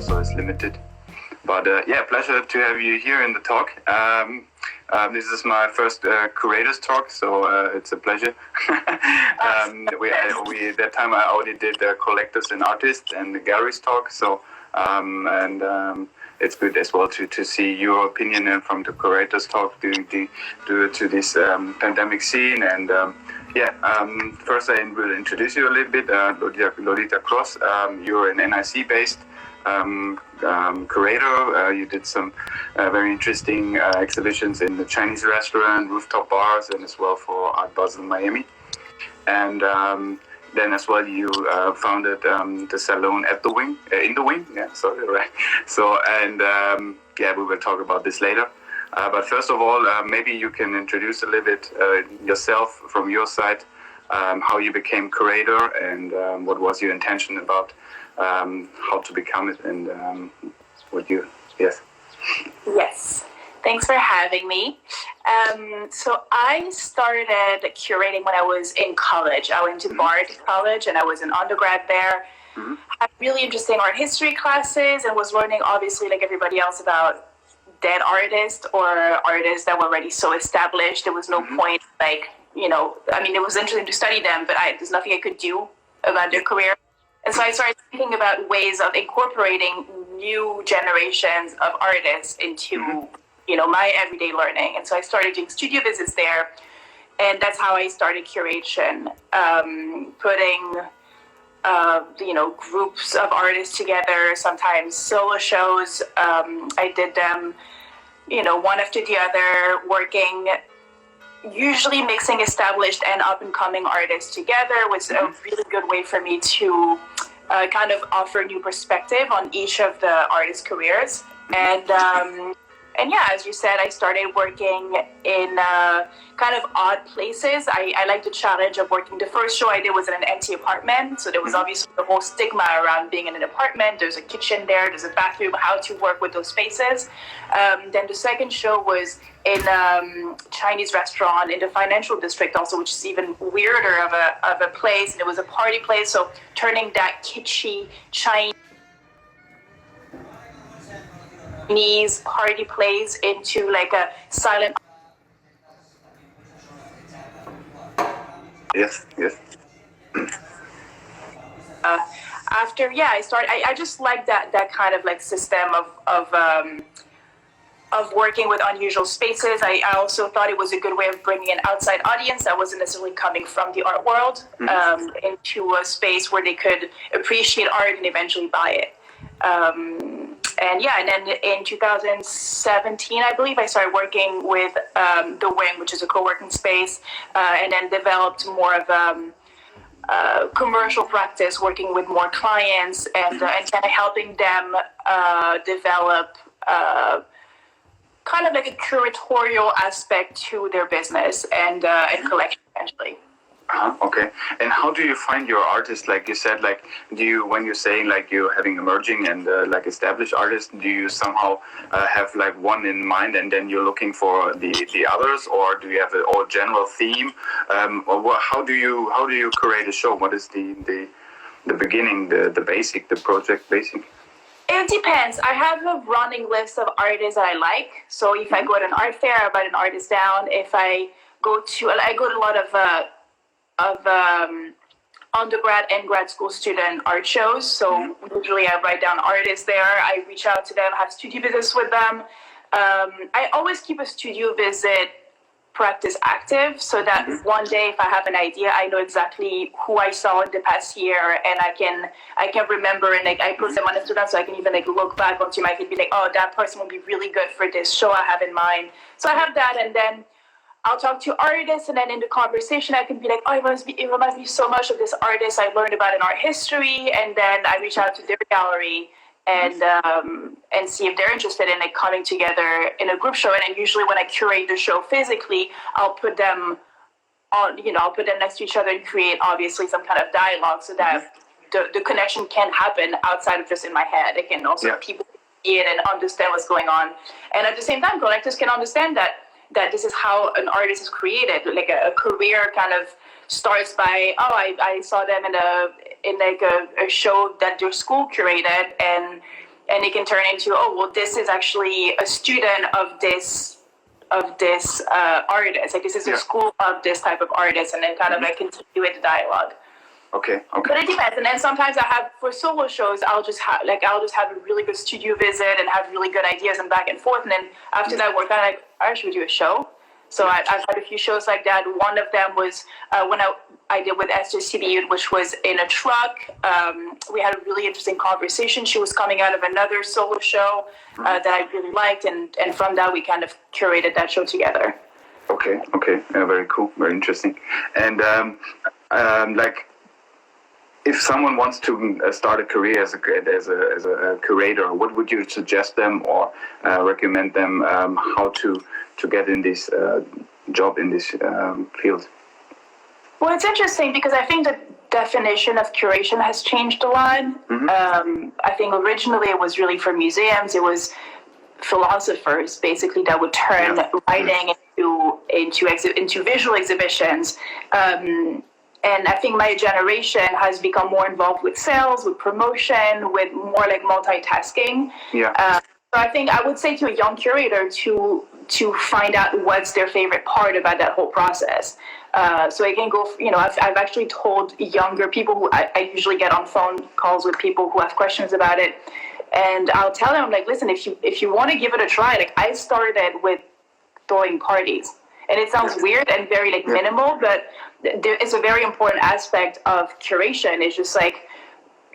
so it's limited. But yeah, pleasure to have you here in the talk. This is my first curators talk, so it's a pleasure. That time I already did the collectors and artists and the galleries talk, so it's good as well to see your opinion from the curators talk due to this pandemic scene. And first I will introduce you a little bit. Lolita Cros, you're an NIC based curator. You did some very interesting exhibitions in the Chinese restaurant, rooftop bars, and as well for Art Basel Miami. And then as well you founded the salon at the wing, in the wing. Yeah, sorry, right. So we will talk about this later. But first of all, maybe you can introduce a little bit yourself from your side, how you became curator, and what was your intention about how to become it, and yes. Yes, thanks for having me. So I started curating when I was in college. I went to Bard College and I was an undergrad there. Mm-hmm. I had really interesting art history classes and was learning, obviously, like everybody else, about dead artists or artists that were already so established. There was no point, it was interesting to study them, but there's nothing I could do about their career. And so I started thinking about ways of incorporating new generations of artists into, my everyday learning. And so I started doing studio visits there. And that's how I started curation, putting, groups of artists together, sometimes solo shows. I did them, one after the other, working, usually mixing established and up-and-coming artists together was a really good way for me to kind of offer new perspective on each of the artists' careers. And as you said, I started working in kind of odd places. I like the challenge of working. The first show I did was in an empty apartment. So there was obviously the whole stigma around being in an apartment. There's a kitchen there, there's a bathroom, how to work with those spaces. Then the second show was in a Chinese restaurant in the financial district also, which is even weirder of a place. And it was a party place. So turning that kitschy Chinese party place into like a silent. Yes. I just like that kind of like system of working with unusual spaces. I also thought it was a good way of bringing an outside audience that wasn't necessarily coming from the art world into a space where they could appreciate art and eventually buy it. And then in 2017, I believe, I started working with The Wing, which is a co-working space, and then developed more of commercial practice, working with more clients and kind of helping them develop kind of like a curatorial aspect to their business and collection, essentially. Okay. And how do you find your artists? Like you said, like when you're saying like you're having emerging and like established artists, do you somehow have like one in mind and then you're looking for the others, or do you have an all general theme? Or how do you create a show? What is the beginning, the basic, the project basic? It depends. I have a running list of artists that I like. So if I go to an art fair, I write an artist down. If I go to a lot of undergrad and grad school student art shows. So usually I write down artists there. I reach out to them, have studio visits with them. I always keep a studio visit practice active so that one day if I have an idea, I know exactly who I saw in the past year, and I can remember, and like I put them on Instagram so I can even like look back onto my feed and be like, oh, that person would be really good for this show I have in mind. So I have that, and then I'll talk to artists, and then in the conversation I can be like, oh, it reminds me so much of this artist I learned about in art history, and then I reach out to their gallery and see if they're interested in like coming together in a group show. And then usually when I curate the show physically, I'll put them on, I'll put them next to each other and create obviously some kind of dialogue so that the connection can happen outside of just in my head. It can also people see it and understand what's going on. And at the same time, collectors can understand that this is how an artist is created. Like a career kind of starts by, I saw them in a show that their school curated, and and it can turn into, oh, well, this is actually a student of this artist. Like, this is a school of this type of artist, and then kind of like continue with the dialogue. Okay. But it depends. And then sometimes for solo shows, I'll just have a really good studio visit and have really good ideas and back and forth. And then after that, we're kind of like, all right, should we do a show? So I've had a few shows like that. One of them was when I did with Esther Sibiud, which was in a truck. We had a really interesting conversation. She was coming out of another solo show that I really liked. And from that, we kind of curated that show together. Okay. Very cool. Very interesting. And if someone wants to start a career as a curator, what would you suggest them or recommend them how to get in this job in this field? Well, it's interesting because I think the definition of curation has changed a lot. I think originally it was really for museums. It was philosophers basically that would turn writing into visual exhibitions. And I think my generation has become more involved with sales, with promotion, with more like multitasking. So I think I would say to a young curator to find out what's their favorite part about that whole process. So I can go, I've actually told younger people who I usually get on phone calls with people who have questions about it. And I'll tell them, like, listen, if you want to give it a try, like I started with throwing parties. And it sounds weird and very like minimal, but there is a very important aspect of curation. It's just like,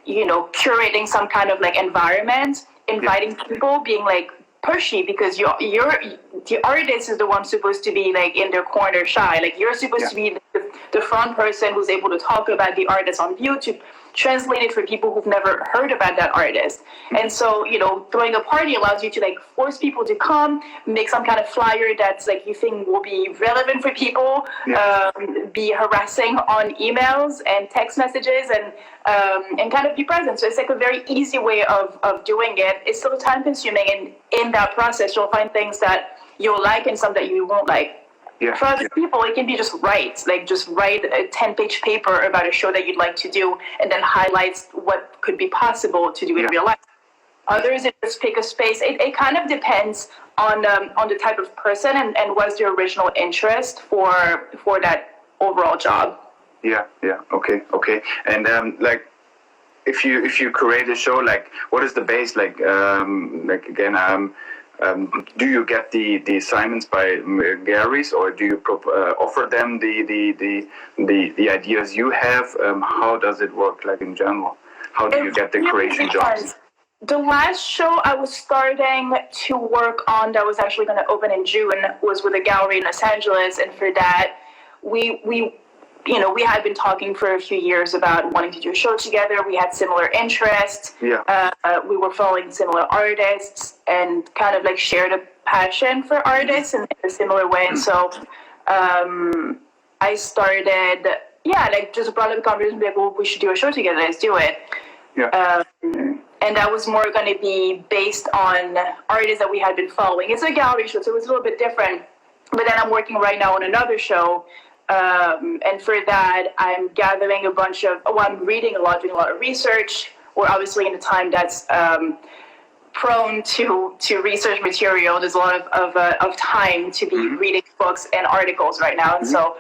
curating some kind of like environment, inviting people, being like pushy, because the artist is the one supposed to be like in their corner shy. Like you're supposed to be the front person who's able to talk about the artist on view, to translate it for people who've never heard about that artist. And so, throwing a party allows you to like force people to come, make some kind of flyer that's like you think will be relevant for people, be harassing on emails and text messages, and kind of be present. So it's like a very easy way of doing it. It's still time consuming, and in that process you'll find things that you'll like and some that you won't like. For other people, it can be just write a 10-page paper about a show that you'd like to do, and then highlights what could be possible to do in real life. Others, it just pick a space. It kind of depends on the type of person and what's their original interest for that overall job. Okay. And if you create a show, like what is the base? Do you get the assignments by galleries, or do you offer them the ideas you have? How does it work, like in general? How do you get the creation jobs? The last show I was starting to work on that was actually going to open in June was with a gallery in Los Angeles, and for that we had been talking for a few years about wanting to do a show together. We had similar interests. We were following similar artists and kind of like shared a passion for artists in a similar way. And so I started, just brought up a conversation, like, well, we should do a show together. Let's do it. And that was more going to be based on artists that we had been following. It's a gallery show, so it was a little bit different. But then I'm working right now on another show. And for that, I'm gathering I'm reading a lot, doing a lot of research. We're obviously in a time that's prone to research material. There's a lot of time to be reading books and articles right now. And so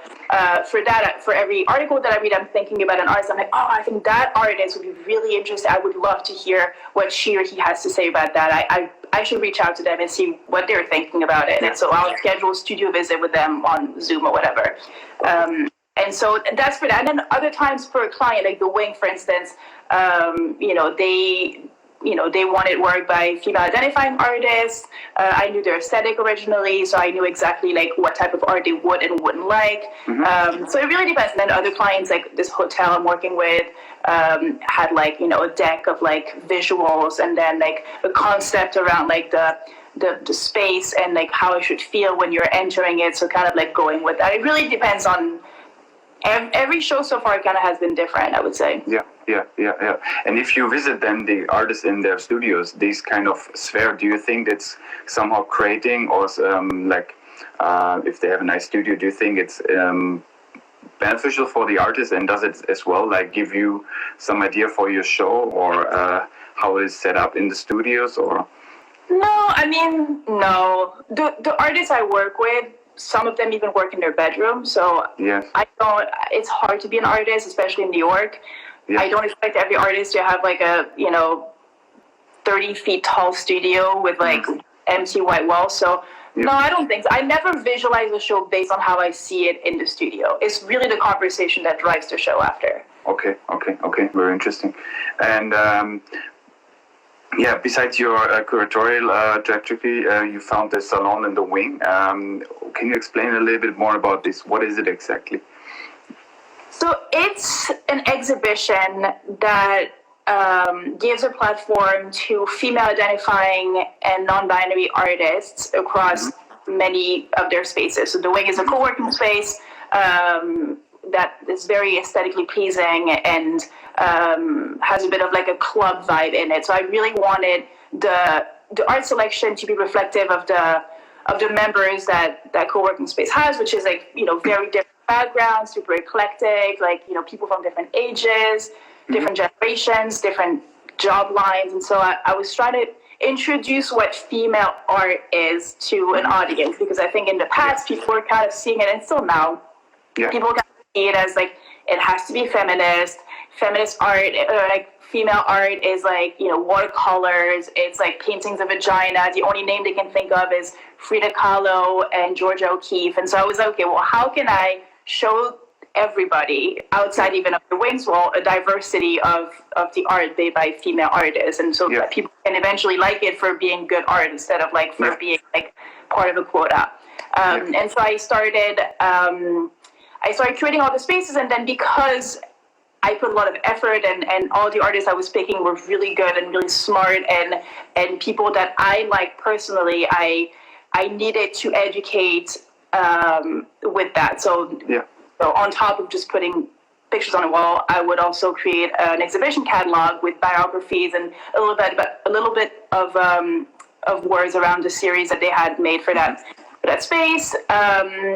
for every article that I read, I'm thinking about an artist. I'm like, oh, I think that artist would be really interesting. I would love to hear what she or he has to say about that. I should reach out to them and see what they're thinking about it. And so I'll schedule a studio visit with them on Zoom or whatever. And so that's for that. And then other times for a client, like The Wing, for instance, they wanted work by female identifying artists. I knew their aesthetic originally, so I knew exactly like what type of art they would and wouldn't like. So it really depends. And then other clients, like this hotel I'm working with, had like, a deck of like visuals, and then like a concept around like the space and like how it should feel when you're entering it. So kind of like going with that. It really depends on every show so far. Kind of has been different, I would say. Yeah. And if you visit then the artists in their studios, this kind of sphere, do you think it's somehow creating, or if they have a nice studio, do you think it's beneficial for the artist, and does it as well like give you some idea for your show, or how it is set up in the studios, or? No, I mean, no. The artists I work with, some of them even work in their bedroom. So Yes. I don't. It's hard to be an artist, especially in New York. Yes. I don't expect every artist to have like a 30 feet tall studio with like empty white walls. So no, I don't think so. I never visualize the show based on how I see it in the studio. It's really the conversation that drives the show after. Okay. Very interesting. And besides your curatorial trajectory, you found the salon in the wing. Can you explain a little bit more about this? What is it exactly? So it's an exhibition that gives a platform to female-identifying and non-binary artists across many of their spaces. So the wing is a co-working space that is very aesthetically pleasing and has a bit of like a club vibe in it. So I really wanted the art selection to be reflective of the members that co-working space has, which is like very different backgrounds, super eclectic, like people from different ages, different generations, different job lines. And so I was trying to introduce what female art is to an audience, because I think in the past people were kind of seeing it, and still now people kind of see it as like it has to be feminist art, like female art is like watercolors, it's like paintings of vagina. The only name they can think of is Frida Kahlo and Georgia O'Keeffe. And so I was like, okay, well, how can I show everybody outside even of the wings wall a diversity of the art made by female artists, and so that people can eventually like it for being good art instead of like for being like part of a quota. And so I started creating all the spaces, and then because I put a lot of effort and all the artists I was picking were really good and really smart and people that I like personally, I needed to educate with that. So on top of just putting pictures on a wall, I would also create an exhibition catalog with biographies and a little bit of words around the series that they had made for that space.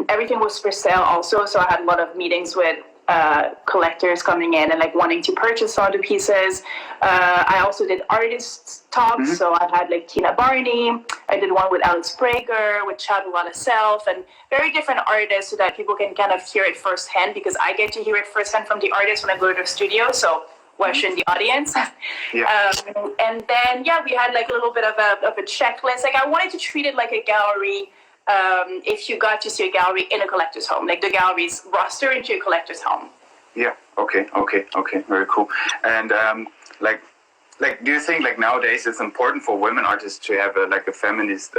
Everything was for sale also, so I had a lot of meetings with collectors coming in and like wanting to purchase some of the pieces. I also did artist talks, so I had like Tina Barney. I did one with Alex Prager, with Chadwala Self, and very different artists, so that people can kind of hear it firsthand, because I get to hear it firsthand from the artists when I go to the studio. So why shouldn't the audience? And then we had like a little bit of a checklist. Like I wanted to treat it like a gallery. If you got to see a gallery in a collector's home, like the gallery's roster into a collector's home. Yeah. Okay. Very cool. And do you think like nowadays it's important for women artists to have a feminist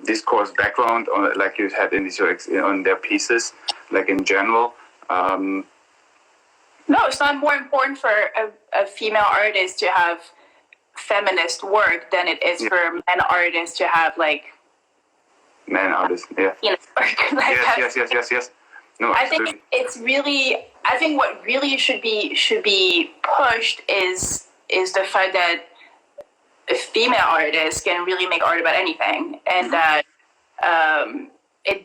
discourse background, on like you had in on their pieces, like in general? No, it's not more important for a female artist to have feminist work than it is for men artists to have like. Men artists, work. Yes. No, I think it's really. I think what really should be pushed is the fact that a female artist can really make art about anything, and that if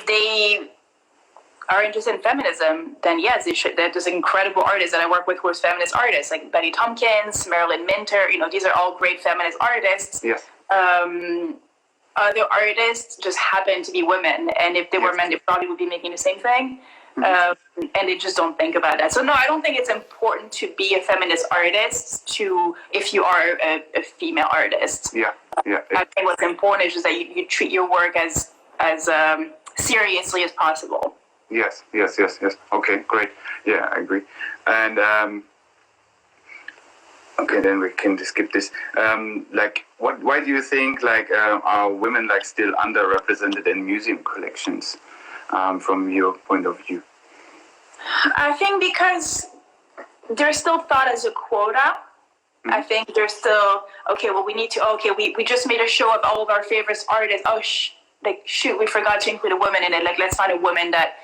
they are interested in feminism, then yes, they should. There's incredible artists that I work with who are feminist artists, like Betty Tompkins, Marilyn Minter. These are all great feminist artists. Yes. Other artists just happen to be women, and if they were men, they probably would be making the same thing. And they just don't think about that. So no, I don't think it's important to be a feminist artist if you are a female artist. I think what's important is just that you treat your work as seriously as possible. Yes. Okay, great. Yeah, I agree. And okay, then we can just skip this. Why do you think are women still underrepresented in museum collections, from your point of view? I think because they're still thought as a quota. I think they're still we just made a show of all of our favorite artists. Shoot, we forgot to include a woman in it. Let's find a woman that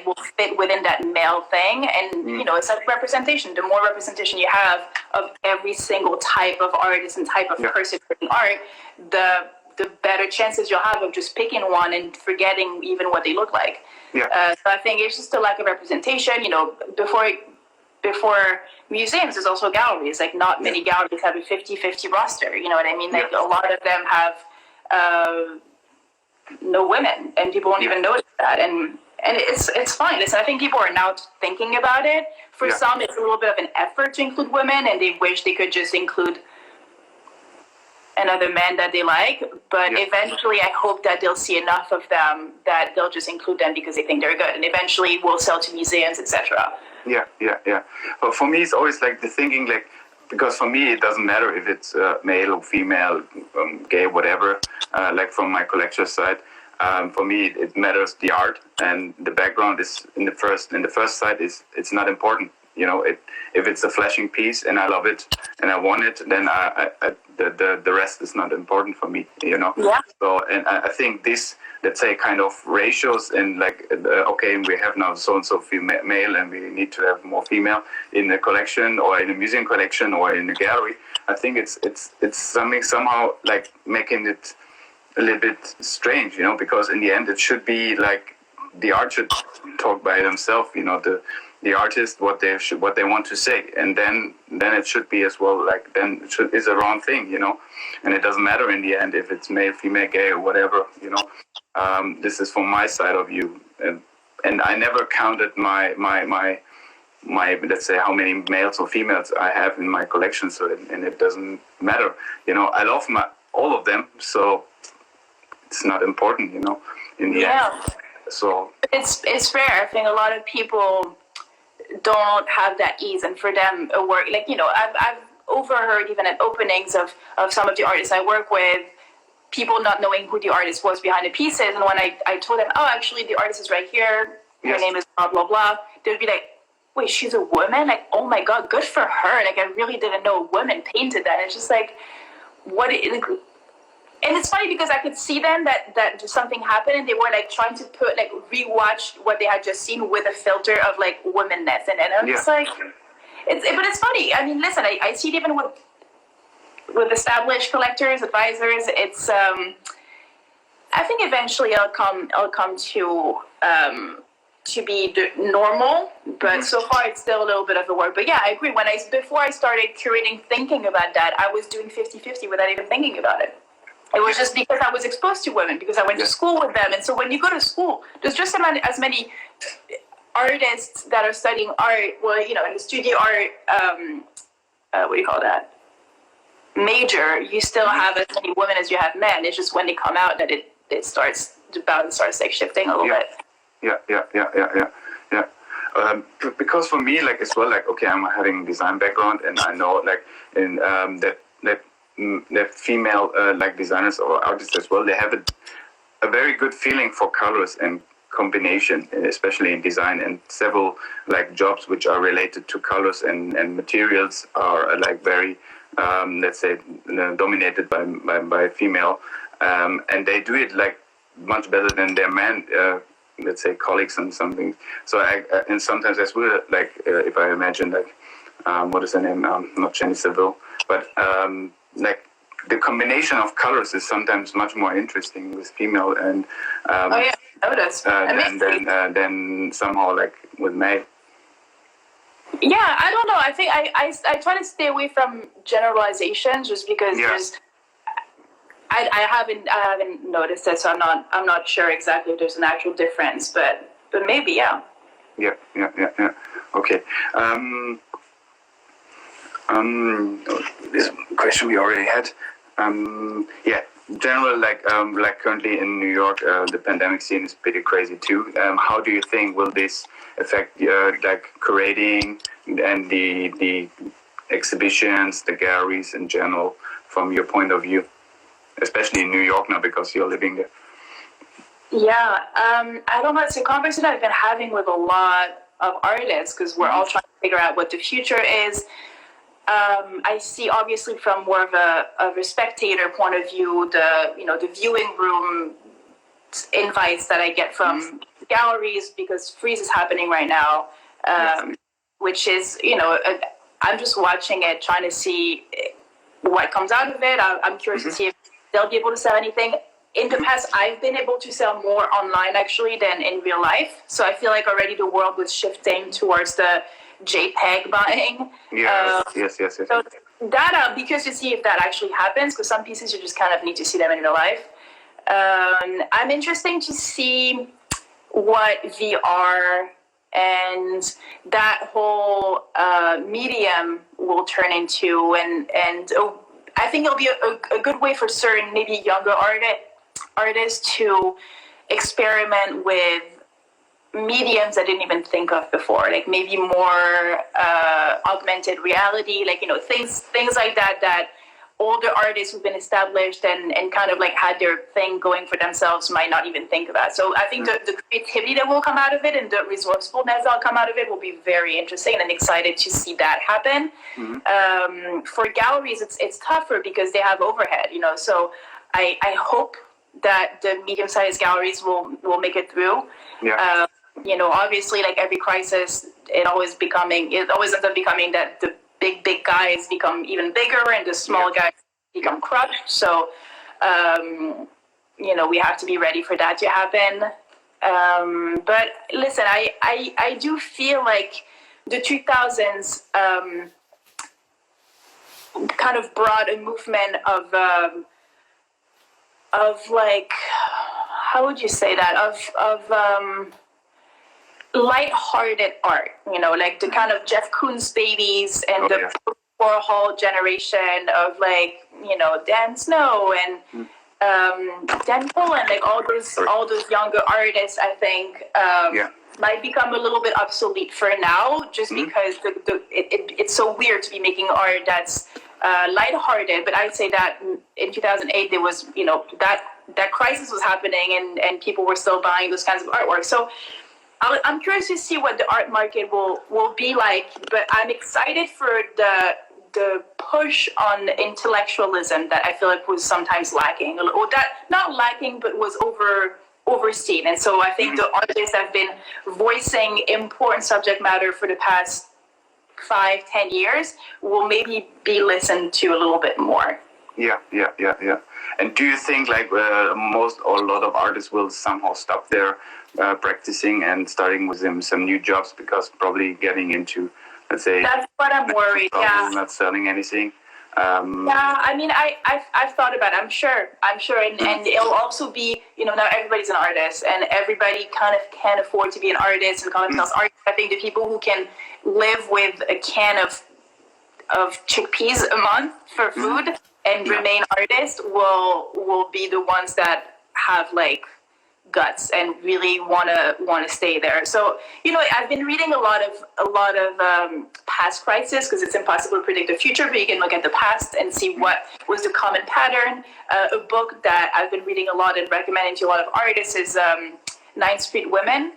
will fit within that male thing. And it's like representation. The more representation you have of every single type of artist and type of person in art, the better chances you'll have of just picking one and forgetting even what they look like. So I think it's just a lack of representation. Before before museums, there's also galleries. Like, not many galleries have a 50-50 roster. You know what I mean? Like, a lot of them have no women, and people won't even notice that. And it's fine. Listen, I think people are now thinking about it. For some, it's a little bit of an effort to include women, and they wish they could just include another man that they like. But eventually, I hope that they'll see enough of them that they'll just include them because they think they're good, and eventually will sell to museums, etc. Yeah. But for me, it's always like the thinking, like, because for me, it doesn't matter if it's male or female, gay, whatever, like from my collector's side. For me, it matters the art, and the background is in the first side it's not important. You know, if it's a flashing piece and I love it and I want it, then the rest is not important for me. You know. Yeah. So, and I think this, let's say, kind of ratios and like, okay, we have now so and so female, male, and we need to have more female in the collection or in a museum collection or in the gallery. I think it's something somehow like making it a little bit strange, you know, because in the end it should be like the art should talk by themselves, you know, the artist what they want to say, and then it should be as well like then is a wrong thing, you know, and it doesn't matter in the end if it's male, female, gay or whatever, you know. This is from my side of view, and I never counted my let's say how many males or females I have in my collection, so and it doesn't matter, you know. I love all of them, so it's not important, you know, in the end. So it's fair. I think a lot of people don't have that ease, and for them a work, like, you know, I've overheard even at openings of some of the artists I work with, people not knowing who the artist was behind the pieces, and when I told them, oh, actually the artist is right here, her name is blah blah blah, they'd be like, wait, she's a woman? Like, oh my god, good for her. Like, I really didn't know a woman painted that. And it's just like, and it's funny because I could see then that something happened, and they were like trying to rewatch what they had just seen with a filter of like womanness, and I'm just like, but it's funny. I mean, listen, I see it even with established collectors, advisors. It's I think eventually I'll come to be normal, but so far it's still a little bit of a work. But yeah, I agree. Before I started curating, thinking about that, I was doing 50-50 without even thinking about it. It was just because I was exposed to women, because I went to school with them. And so when you go to school, there's just as many artists that are studying art, well, you know, in the studio art, what do you call that? Major, you still have as many women as you have men. It's just when they come out that it starts, the balance starts like shifting a little bit. Yeah. Because for me, like as well, like, okay, I'm having design background, and I know like in that female like designers or artists as well, they have a very good feeling for colors and combination, especially in design, and several like jobs which are related to colors and materials are like very let's say dominated by female, and they do it like much better than their men let's say colleagues and something. So and sometimes as well, like if I imagine like what is her name, not Jenny Saville, but like the combination of colors is sometimes much more interesting with female and than somehow like with male. Yeah, I don't know. I think I try to stay away from generalizations just because there's I haven't noticed it, so I'm not sure exactly if there's an actual difference, but maybe yeah. Okay. This question we already had. General like currently in New York, the pandemic scene is pretty crazy too. How do you think will this affect like curating and the exhibitions, the galleries in general, from your point of view, especially in New York now because you're living there? Yeah, I don't know. It's a conversation I've been having with a lot of artists because we're all trying to figure out what the future is. I see, obviously, from more of a spectator point of view, the viewing room invites that I get from galleries because Freeze is happening right now, which is, I'm just watching it, trying to see what comes out of it. I'm curious to see if they'll be able to sell anything. In the past, I've been able to sell more online, actually, than in real life. So I feel like already the world was shifting towards the JPEG buying. Yes. So that, because to see if that actually happens, because some pieces you just kind of need to see them in real life. I'm interested to see what VR and that whole medium will turn into, and I think it'll be a good way for certain maybe younger artists to experiment with mediums I didn't even think of before, like maybe more augmented reality, like, you know, things like that older artists who've been established and kind of like had their thing going for themselves might not even think about. So I think the creativity that will come out of it and the resourcefulness that'll come out of it will be very interesting, and I'm excited to see that happen. For galleries, it's tougher because they have overhead, you know, so I hope that the medium-sized galleries will make it through. You know, obviously, like every crisis, it always ends up becoming that the big guys become even bigger and the small guys become crushed. So, you know, we have to be ready for that to happen. But listen, I do feel like the 2000s kind of brought a movement of like, how would you say that? Of light-hearted art, you know, like the kind of Jeff Koons babies and the Warhol generation of, like, you know, Dan Snow and Dan Pullen, like all those younger artists, I think might become a little bit obsolete for now, just because it's so weird to be making art that's lighthearted. But I'd say that in 2008 there was, you know, that crisis was happening and people were still buying those kinds of artwork. So I'm curious to see what the art market will be like, but I'm excited for the push on intellectualism that I feel like was sometimes lacking, or that not lacking, but was overseen. And so I think the artists have been voicing important subject matter for the past 5-10 years will maybe be listened to a little bit more. Yeah. And do you think like a lot of artists will somehow stop their practicing and starting with some new jobs because probably getting into, let's say, that's what I'm worried. Not selling anything. I mean, I've thought about it. I'm sure, and it'll also be, you know, not everybody's an artist, and everybody kind of can't afford to be an artist and call themselves artists. I think the people who can live with a can of chickpeas a month for food and remain artists will be the ones that have like guts and really want to stay there. So, you know, I've been reading a lot of past crises because it's impossible to predict the future, but you can look at the past and see what was the common pattern. A book that I've been reading a lot and recommending to a lot of artists is 9th Street Women,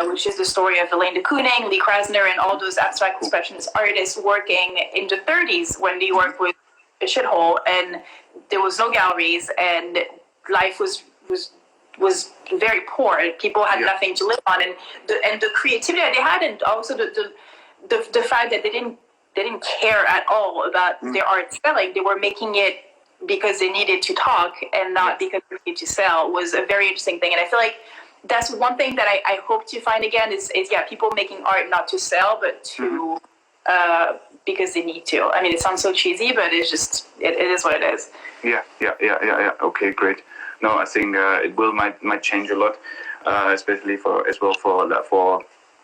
which is the story of Elaine de Kooning, Lee Krasner, and all those abstract expressionist artists working in the 30s when New York was a shithole and there was no galleries and life was very poor. People had nothing to live on, and the creativity that they had, and also the fact that they didn't care at all about their art selling. They were making it because they needed to talk and not because they needed to sell, was a very interesting thing. And I feel like that's one thing that I hope to find again is people making art not to sell, but to because they need to. I mean, it sounds so cheesy, but it's just it is what it is. Yeah. Okay, great. No, I think it might change a lot, especially for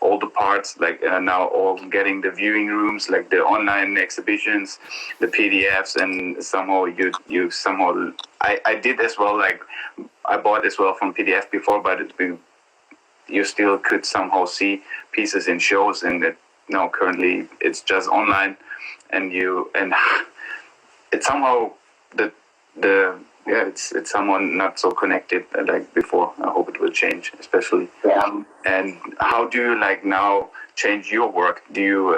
all the parts, like now all getting the viewing rooms, like the online exhibitions, the PDFs, and somehow you somehow I did as well. Like I bought as well from PDF before, but you still could somehow see pieces in shows, and now currently it's just online, and it's somehow it's someone not so connected like before. I hope it will change, especially. Yeah. And how do you like now change your work? Do you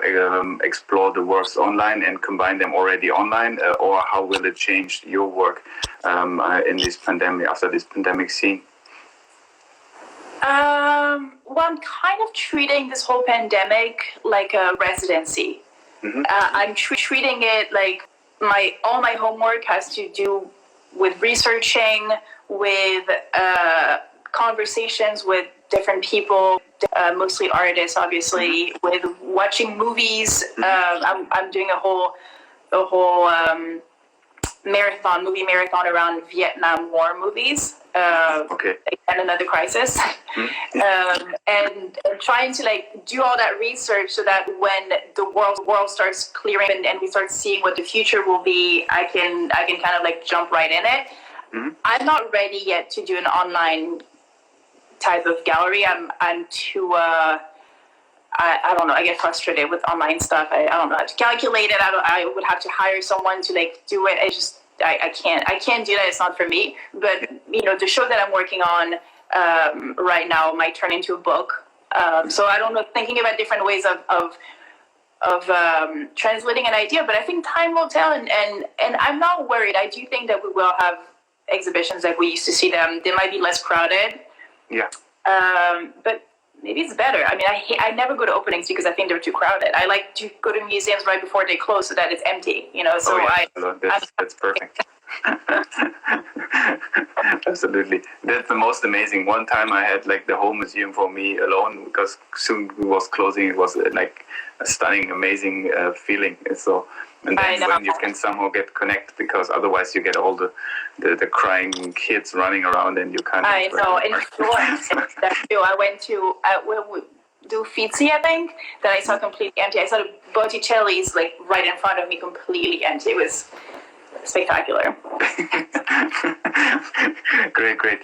explore the works online and combine them already online, or how will it change your work in this pandemic, after this pandemic scene? Well, I'm kind of treating this whole pandemic like a residency. I'm treating it like all my homework has to do with researching, with conversations with different people, mostly artists, obviously, with watching movies. I'm doing a whole movie marathon around Vietnam War movies. And another crisis. And trying to like do all that research so that when the world starts clearing and we start seeing what the future will be, I can kind of like jump right in it. I'm not ready yet to do an online type of gallery. I'm too I don't know, I get frustrated with online stuff. I don't know how to calculate it. I would have to hire someone to like do it. I can't do that. It's not for me. But the show that I'm working on right now might turn into a book. So I don't know, thinking about different ways of translating an idea. But I think time will tell, and I'm not worried. I do think that we will have exhibitions like we used to see them. They might be less crowded. Yeah. But maybe it's better. I mean, I never go to openings because I think they're too crowded. I like to go to museums right before they close so that it's empty, So that's perfect. Absolutely. That's the most amazing. One time I had like the whole museum for me alone because soon it was closing. It was like a stunning, amazing feeling. And then when you can somehow get connected, because otherwise you get all the crying kids running around and you can't. I know. In Florence, that's true. I went to do Uffizi, I think, that I saw completely empty. I saw the Botticelli's like right in front of me, completely empty. It was spectacular. Great.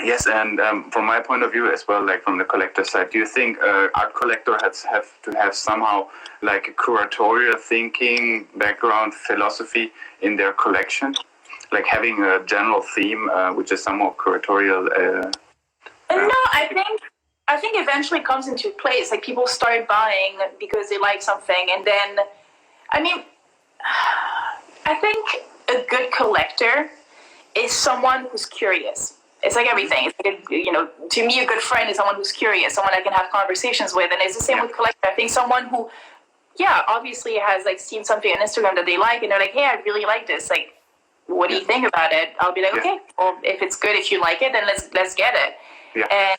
Yes, and from my point of view as well, like from the collector side, do you think art collector have to have somehow like a curatorial thinking, background, philosophy in their collection? Like having a general theme, which is somewhat curatorial? No, I think eventually it comes into place. Like people start buying because they like something, and then, I mean, I think a good collector is someone who's curious. It's like everything. It's like to me, a good friend is someone who's curious, someone I can have conversations with, and it's the same with collector. I think someone who, obviously has like seen something on Instagram that they like, and they're like, hey, I really like this. Like, what do you think about it? I'll be like, okay, well, if it's good, if you like it, then let's get it. Yeah.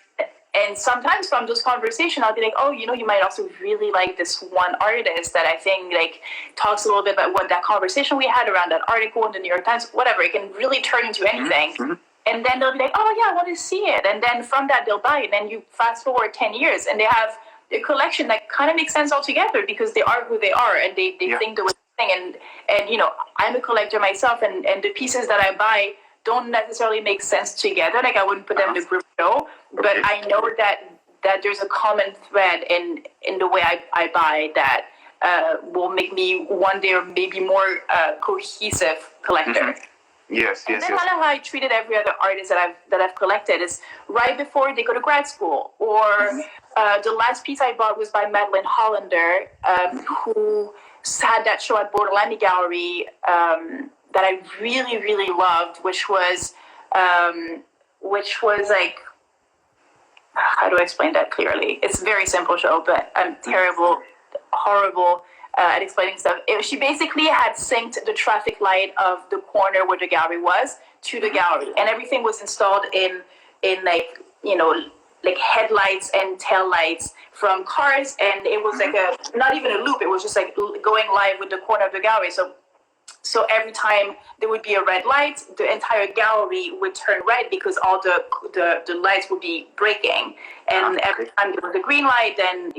And sometimes from those conversations, I'll be like, oh, you might also really like this one artist that I think like talks a little bit about what that conversation we had around that article in the New York Times, whatever. It can really turn into anything. Mm-hmm. And then they'll be like, oh yeah, I want to see it. And then from that, they'll buy it. And then you fast forward 10 years and they have a collection that kind of makes sense altogether because they are who they are and they think the way they think. And I'm a collector myself and the pieces that I buy don't necessarily make sense together. Like I wouldn't put them in a group show, but I know that there's a common thread in the way I buy that will make me one day or maybe more cohesive collector. Mm-hmm. Yes. And then kind of how I treated every other artist that I've collected is right before they go to grad school. Or the last piece I bought was by Madeline Hollander, who had that show at Borderlandy Gallery that I really, really loved, which was like, how do I explain that clearly? It's a very simple show, but I'm horrible at explaining stuff. She basically had synced the traffic light of the corner where the gallery was to the gallery, and everything was installed in like headlights and tail lights from cars, and it was like not even a loop. It was just like going live with the corner of the gallery. So every time there would be a red light, the entire gallery would turn red because all the lights would be breaking, and every time there was a green light, then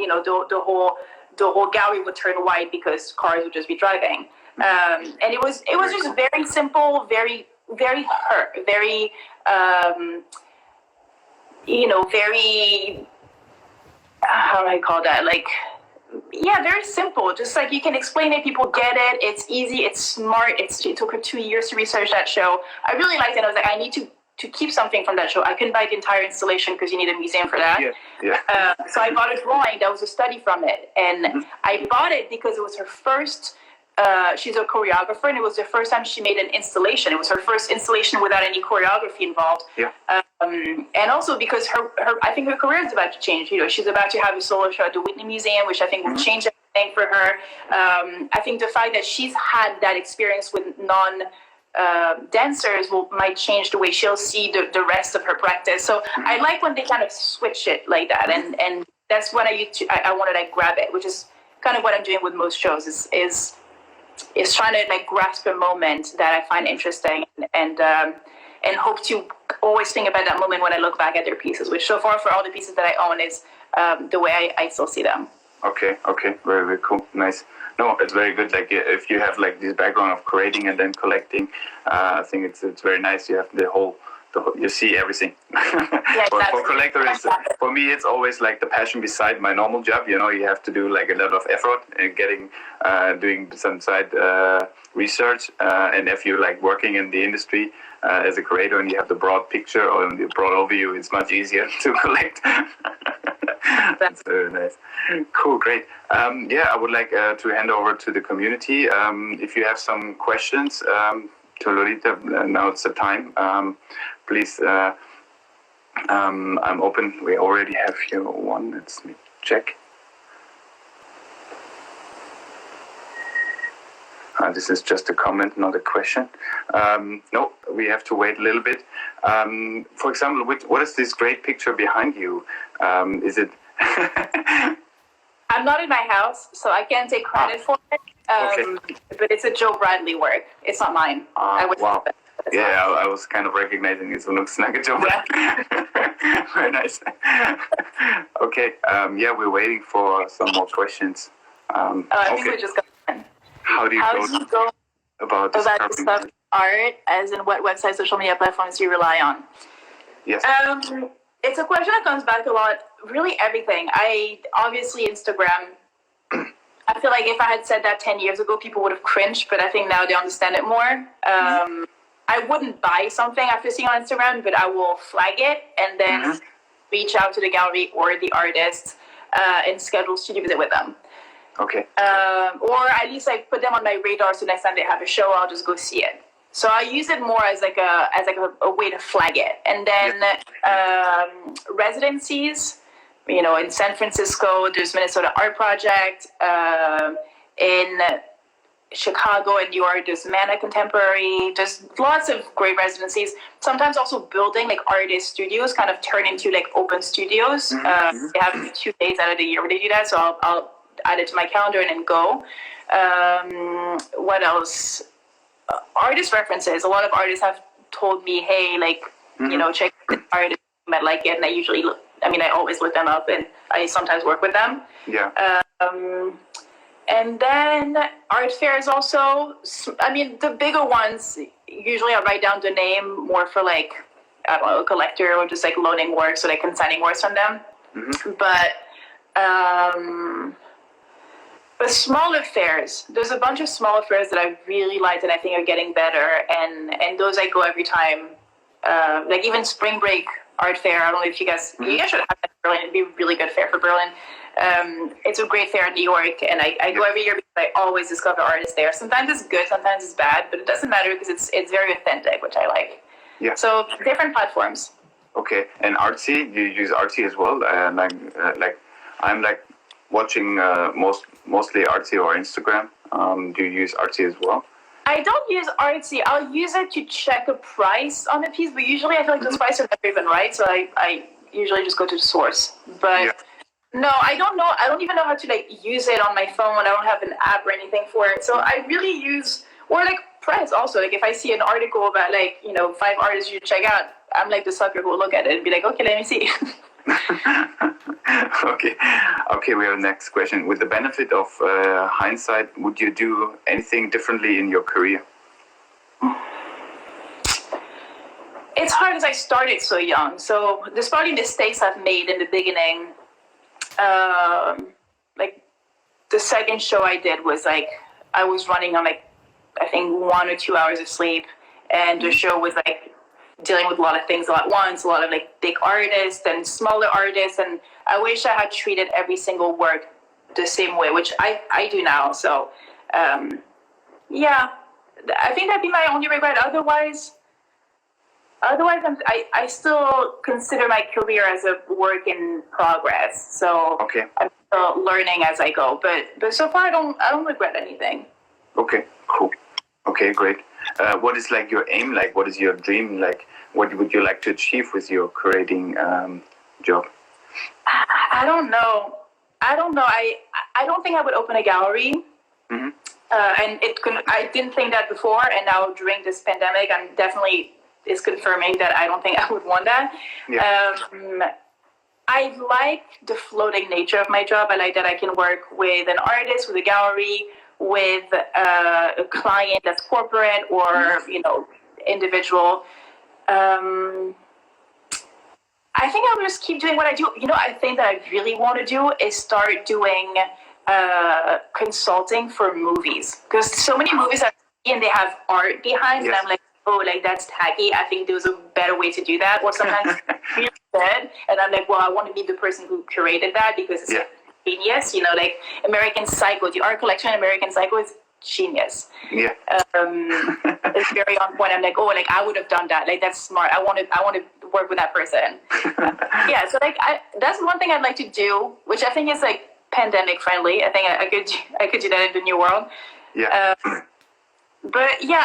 the whole gallery would turn white because cars would just be driving. And it was just very simple, very very very very how do I call that? Like, very simple. Just like you can explain it, people get it. It's easy. It's smart. It took her 2 years to research that show. I really liked it. I was like, I need to keep something from that show. I couldn't buy the entire installation because you need a museum for that. Yeah. So I bought a drawing that was a study from it, and I bought it because it was her first. She's a choreographer, and it was the first time she made an installation. It was her first installation without any choreography involved. Yeah. And also because I think her career is about to change. She's about to have a solo show at the Whitney Museum, which I think will change everything for her. I think the fact that she's had that experience with dancers might change the way she'll see the rest of her practice. So I like when they kind of switch it like that, and that's when I want to like grab it, which is kind of what I'm doing with most shows is trying to like grasp a moment that I find interesting and hope to always think about that moment when I look back at their pieces, which so far for all the pieces that I own is the way I still see them. Okay, very, very cool, nice. No, it's very good. Like if you have like this background of creating and then collecting, I think it's very nice. You have the whole you see everything. Yeah, for collectors, for me, it's always like the passion beside my normal job. You know, you have to do like a lot of effort in doing some side research, and if you're like working in the industry as a creator and you have the broad picture or the broad overview, it's much easier to collect. That's very nice. Cool, great. I would like to hand over to the community. If you have some questions to Lolita, now it's the time. Please, I'm open. We already have here one. Let's check. This is just a comment, not a question. No, we have to wait a little bit. For example, what is this great picture behind you? Is it... I'm not in my house, so I can't take credit for it. Okay. But it's a Joe Bradley work. It's not mine. Wow. Yeah, I was kind of recognizing it. So it looks like a Joe Bradley. Very nice. Okay. We're waiting for some more questions. I think we just got one. How do you go about this art, as in what website, social media platforms do you rely on? Yes. It's a question that comes back a lot. Really everything. Obviously Instagram. I feel like if I had said that 10 years ago, people would have cringed, but I think now they understand it more. I wouldn't buy something after seeing on Instagram, but I will flag it and then reach out to the gallery or the artist and schedule a studio visit with them. Okay. Or at least like put them on my radar, so next time they have a show, I'll just go see it. So I use it more as a way to flag it. And then residencies, you know, in San Francisco, there's Minnesota Art Project. In Chicago and New York, there's Mana Contemporary. There's lots of great residencies. Sometimes also building like artist studios kind of turn into like open studios. They have 2 days out of the year where they do that. So I'll add it to my calendar and then go. What else? Artist references. A lot of artists have told me, hey, like, you know, check this artist, you might like it. And I always look them up and I sometimes work with them. Yeah. And then art fairs also. I mean, the bigger ones, usually I write down the name more for like, I don't know, a collector or just like loaning works or like consigning works from them. But smaller fairs, there's a bunch of smaller fairs that I really liked and I think are getting better. And those I go every time. Like even Spring Break Art Fair. I don't know if you guys should have that in Berlin. It'd be a really good fair for Berlin. It's a great fair in New York, and I go every year because I always discover artists there. Sometimes it's good, sometimes it's bad, but it doesn't matter because it's very authentic, which I like. Yeah. So different platforms. Okay, and Artsy, do you use Artsy as well? I'm like watching mostly Artsy or Instagram. Do you use Artsy as well? I don't use Artsy. I'll use it to check a price on a piece, but usually I feel like those prices are never even right, so I usually just go to the source. But no, I don't know. I don't even know how to like use it on my phone. I don't have an app or anything for it. So I really use, or like press also. Like if I see an article about like, you know, 5 artists you should check out, I'm like the sucker who will look at it and be like, okay, let me see. Okay, we have the next question. With the benefit of hindsight, would you do anything differently in your career? It's hard as I started so young. So there's probably mistakes I've made in the beginning. Like the second show I did was like, I was running on like, I think 1 or 2 hours of sleep. And the show was like dealing with a lot of things all at once, a lot of like big artists and smaller artists. And I wish I had treated every single work the same way, which I do now. So, yeah, I think that'd be my only regret. Otherwise, I still consider my career as a work in progress. So I'm still learning as I go. But so far, I don't regret anything. Okay, cool. Okay, great. what is like your aim? Like, what is your dream? Like, what would you like to achieve with your curating job? I don't know. I don't think I would open a gallery. Mm-hmm. And I didn't think that before, and now during this pandemic, I'm definitely is confirming that I don't think I would want that. Yeah. I like the floating nature of my job. I like that I can work with an artist, with a gallery, with a client that's corporate or individual. I think I'll just keep doing what I do. I think that I really want to do is start doing consulting for movies, because so many movies are and they have art behind, Yes. and I'm like, oh, like that's tacky. I think there's a better way to do that. Or sometimes it's really good, and I'm like, well, I want to be the person who curated that because it's genius. Like American Psycho, the art collection American Psycho is genius. Yeah. It's very on point. I'm like, oh, like I would have done that. Like that's smart. I want to work with that person. Yeah. So like, that's one thing I'd like to do, which I think is like pandemic friendly. I think I could do that in the new world. Yeah. But yeah,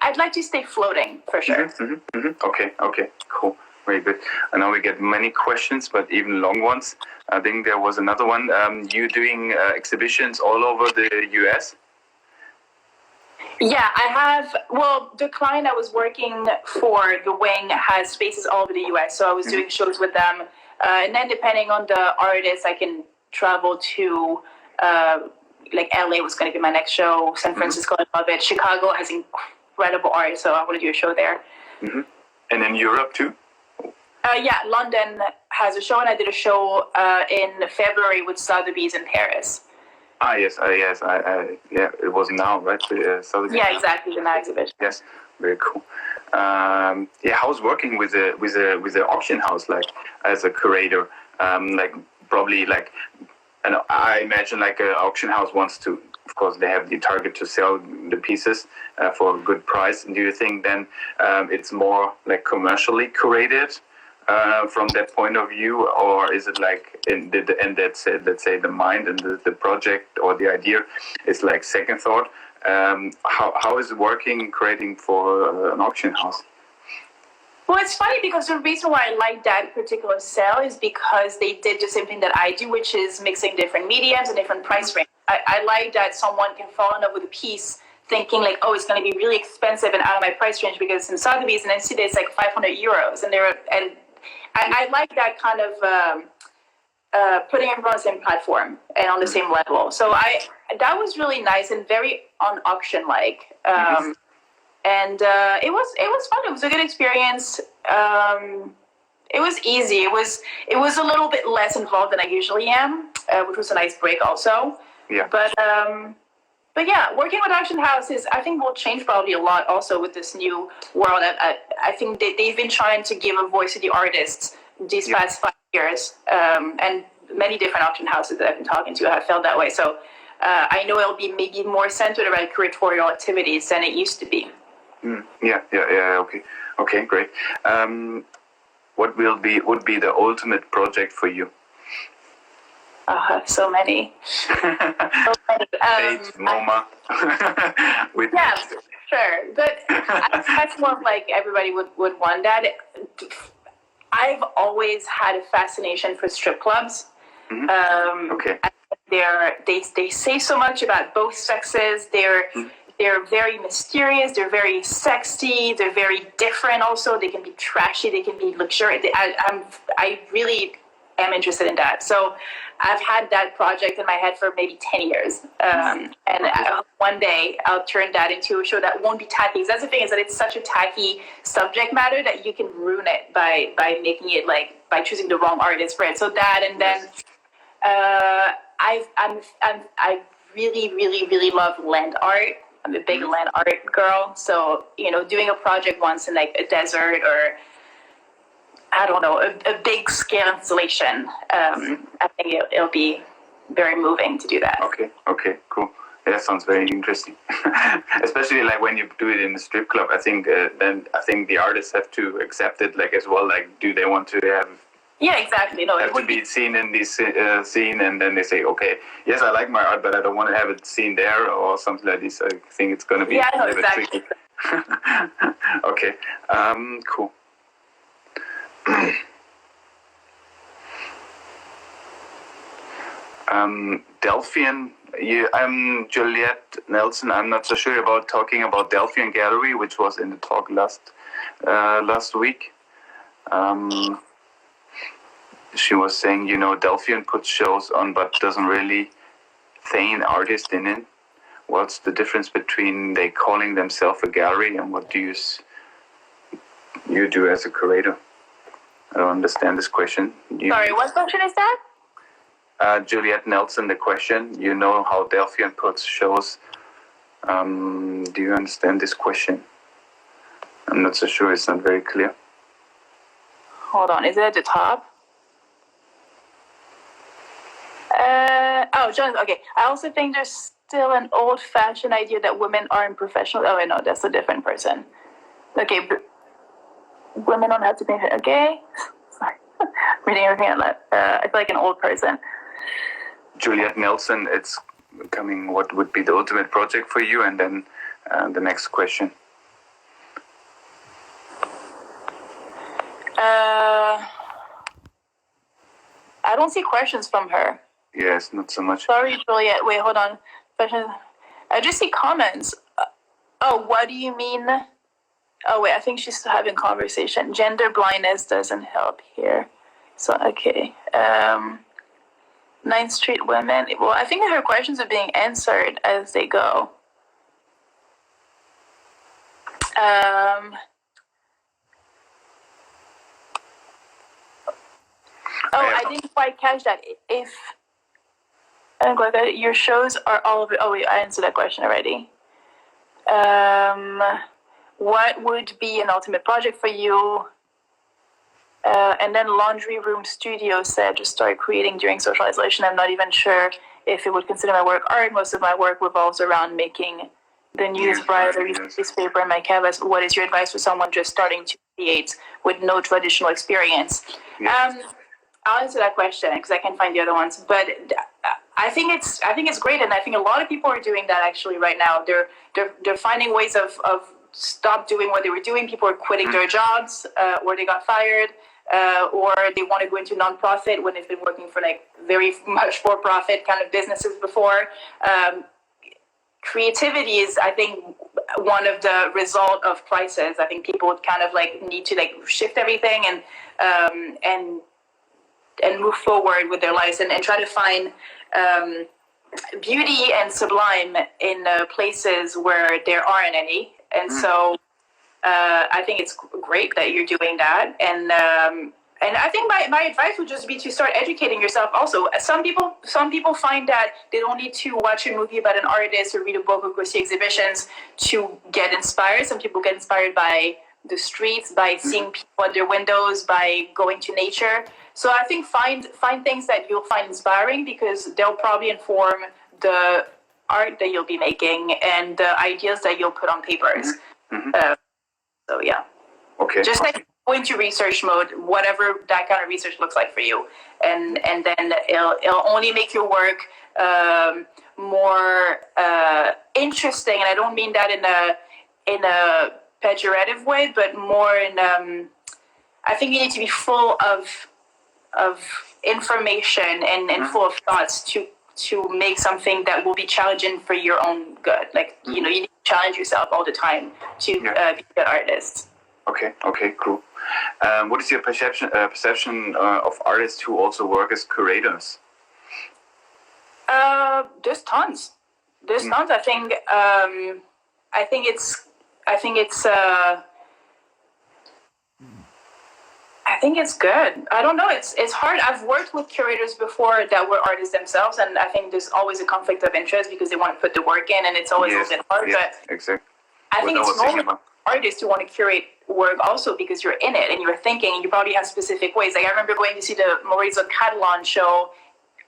I'd like to stay floating for sure. Mm-hmm, mm-hmm. Okay, cool, very good. I know we get many questions, but even long ones. I think there was another one. You doing exhibitions all over the US? Yeah, I have. Well, the client I was working for, the wing, has spaces all over the US, so I was doing shows with them. And then depending on the artist, I can travel to. Like LA was going to be my next show. San Francisco, I love it. Chicago has incredible art, so I want to do a show there. Mm-hmm. And in Europe too? Yeah, London has a show, and I did a show in February with Sotheby's in Paris. Ah, yes, yeah, it was now, right? Sotheby's. Yeah, exactly, the Now exhibition. Yes, very cool. Yeah, how's working with the auction house, like as a curator? Like probably like. And I imagine like an auction house wants to, of course, they have the target to sell the pieces for a good price. Do you think then it's more like commercially curated from that point of view, or is it like let's say the mind and the project or the idea is like second thought? How is it working creating for an auction house? Well, it's funny because the reason why I like that particular sale is because they did the same thing that I do, which is mixing different mediums and different price range. I like that someone can fall in love with a piece thinking like, oh, it's going to be really expensive and out of my price range because in Sotheby's and then see it's like 500 euros. And I like that kind of putting everyone on the same platform and on the same level. So that was really nice and very un-auction-like. And it was fun. It was a good experience. It was easy. It was a little bit less involved than I usually am, which was a nice break also. Yeah. But yeah, working with auction houses, I think will change probably a lot also with this new world. I think they've been trying to give a voice to the artists these past 5 years, and many different auction houses that I've been talking to have felt that way. So I know it'll be maybe more centered around curatorial activities than it used to be. Yeah. Okay, great. What would be the ultimate project for you? So many. MoMA. Yeah, sure. But that's more like everybody would want that. I've always had a fascination for strip clubs. Okay. They say so much about both sexes. They're very mysterious. They're very sexy. They're very different. Also, they can be trashy. They can be luxurious. I really am interested in that. So, I've had that project in my head for maybe 10 years. And one day I'll turn that into a show that won't be tacky. Because that's the thing, is that it's such a tacky subject matter that you can ruin it by making it like by choosing the wrong artist for it. So that, and then I really, really, really love land art. I'm a big land art girl, so doing a project once in like a desert or I don't know a big scale installation. I think it'll be very moving to do that. Okay, cool. Yeah, that sounds very interesting. Especially like when you do it in a strip club. I think the artists have to accept it like as well. Like, do they want to have? Yeah, exactly. No, have to be seen in this scene, and then they say, okay, yes, I like my art, but I don't want to have it seen there or something like this. I think it's going to be exactly. tricky. Okay, cool. Delphian, I'm Juliette Nelson. I'm not so sure about talking about Delphian Gallery, which was in the talk last week. She was saying, Delphian puts shows on, but doesn't really say an artist in it. What's the difference between they calling themselves a gallery and what do you do as a curator? I don't understand this question. Sorry, what question is that? Juliette Nelson, the question. You know how Delphian puts shows. Do you understand this question? I'm not so sure. It's not very clear. Hold on. Is it at the top? John. Okay. I also think there's still an old-fashioned idea that women aren't professional. Oh, wait, no, that's a different person. Okay. Women don't have to be. Okay. Sorry. Reading everything out loud. I feel like an old person. Juliette Nelson, it's coming. What would be the ultimate project for you? And then the next question. I don't see questions from her. Yes, not so much. Sorry, Juliette. Wait, hold on. I just see comments. What do you mean? Oh, wait, I think she's still having conversation. Gender blindness doesn't help here. So, okay. 9th Street women. Well, I think her questions are being answered as they go. I didn't quite catch that. Your shows are all of it. Oh, wait, I answered that question already. What would be an ultimate project for you? And then Laundry Room Studio said, just started creating during social isolation. I'm not even sure if it would consider my work art. Most of my work revolves around making the news brighter, newspaper, and my canvas. What is your advice for someone just starting to create with no traditional experience? I'll answer that question because I can find the other ones. But I think it's great, and I think a lot of people are doing that actually right now. They're finding ways of stop doing what they were doing. People are quitting their jobs, or they got fired, or they want to go into nonprofit when they've been working for like very much for-profit kind of businesses before. Creativity is, I think, one of the result of crisis. I think people kind of like need to like shift everything and move forward with their lives and try to find beauty and sublime in places where there aren't any. And so I think it's great that you're doing that. And I think my advice would just be to start educating yourself also. Some people find that they don't need to watch a movie about an artist or read a book or go see exhibitions to get inspired. Some people get inspired by the streets, by seeing people at their windows, by going to nature. So I think find things that you'll find inspiring because they'll probably inform the art that you'll be making and the ideas that you'll put on papers. So yeah. Okay. Just like go into research mode, whatever that kind of research looks like for you, and then it'll only make your work more interesting. And I don't mean that in a pejorative way, but more in I think you need to be full of information and full of thoughts to make something that will be challenging for your own good. Like you need to challenge yourself all the time to be a good artist. Okay, cool. What is your perception of artists who also work as curators? There's tons. I think it's good. I don't know. It's hard. I've worked with curators before that were artists themselves, and I think there's always a conflict of interest because they want to put the work in, and it's always a bit hard. Yes, exactly. I think it's normal for artists to want to curate work also because you're in it and you're thinking, and you probably have specific ways. Like I remember going to see the Maurizio Catalan show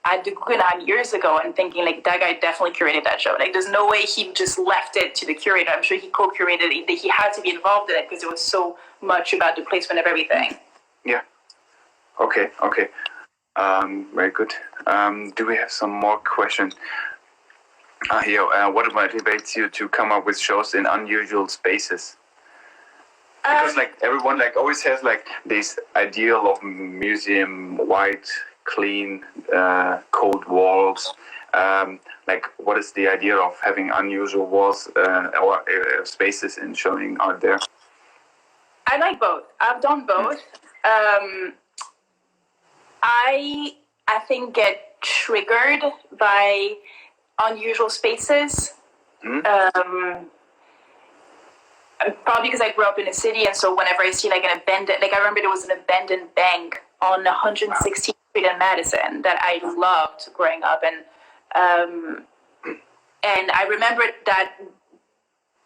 at the Guggenheim years ago and thinking like that guy definitely curated that show. Like there's no way he just left it to the curator. I'm sure he co-curated it. He had to be involved in it because it was so much about the placement of everything. Yeah. Okay. Very good. Do we have some more questions? What motivates you to come up with shows in unusual spaces? Because like everyone like always has like this ideal of museum, white, clean, cold walls. Like what is the idea of having unusual walls or spaces and showing art there? I like both. I've done both. I think get triggered by unusual spaces. Probably because I grew up in a city, and so whenever I see like an abandoned, like I remember there was an abandoned bank on 116th Street in Madison that I loved growing up, and I remember that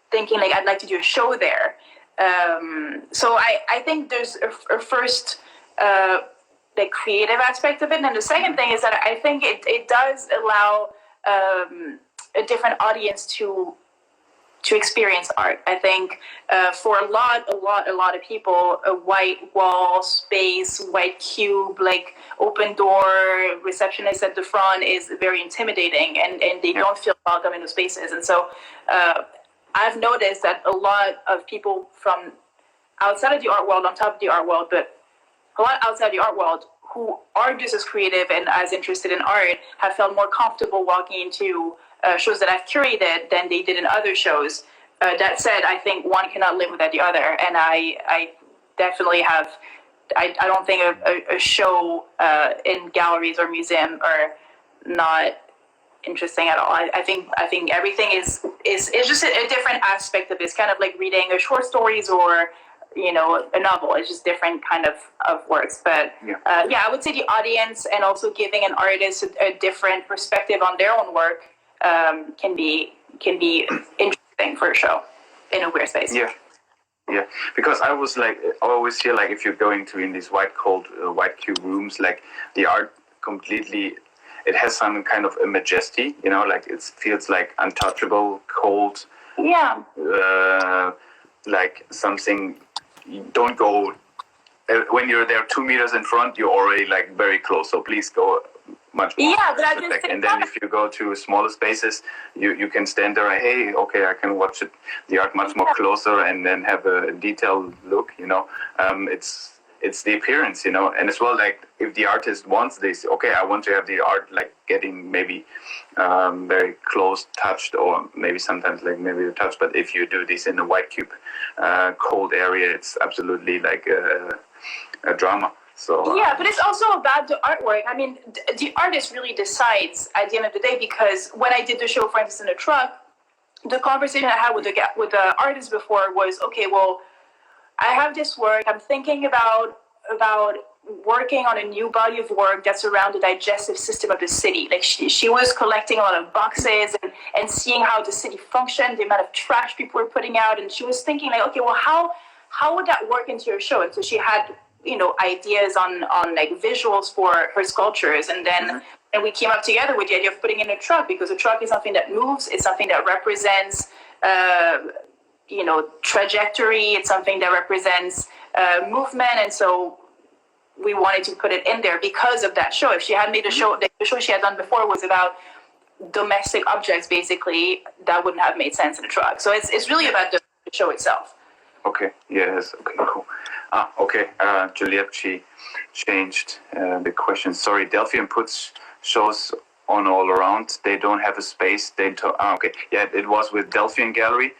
thinking like I'd like to do a show there. So I think there's a first the creative aspect of it, and then the second thing is that I think it does allow a different audience to experience art. I think for a lot of people, a white wall space, white cube, like open door, receptionist at the front is very intimidating, and they don't feel welcome in those spaces. And so I've noticed that a lot of people from outside of the art world, on top of the art world, but a lot outside the art world who are just as creative and as interested in art have felt more comfortable walking into shows that I've curated than they did in other shows. That said, I think one cannot live without the other, and I definitely have. I don't think a show in galleries or museum are not interesting at all. I think everything is just a different aspect of it. It's kind of like reading a short stories or a novel. It's just different kind of works. But I would say the audience and also giving an artist a different perspective on their own work can be interesting for a show in a weird space. Yeah, because I always feel like if you're going to in these white cube rooms, like the art completely, it has some kind of a majesty, like it feels like untouchable, cold. Yeah. Like something, you don't go, when you're there 2 meters in front, you're already like very close. So please go much more. Yeah, but I just think and then if you go to smaller spaces, you can stand there. Hey, okay, I can watch the art much more closer and then have a detailed look. It's the appearance, and as well, like if the artist wants this, okay, I want to have the art like getting maybe very close touched, or maybe sometimes like maybe a touch. But if you do this in a white cube, cold area, it's absolutely like a drama. So yeah, but it's also about the artwork. I mean, the artist really decides at the end of the day, because when I did the show, for instance, in the truck, the conversation I had with the artist before was, okay, well, I have this work. I'm thinking about working on a new body of work that's around the digestive system of the city. Like she was collecting a lot of boxes and seeing how the city functioned, the amount of trash people were putting out, and she was thinking like, okay, well, how would that work into your show? And so she had ideas on like visuals for her sculptures, and then and we came up together with the idea of putting in a truck, because a truck is something that moves. It's something that represents trajectory. It's something that represents movement, and so we wanted to put it in there because of that show. If she had made a show, the show she had done before was about domestic objects, basically, that wouldn't have made sense in a truck. So it's really about the show itself. Okay. Yes. Okay. Cool. Okay. Juliette, she changed the question. Sorry, Delphian puts shows on all around. They don't have a space. Okay. Yeah, it was with Delphian Gallery.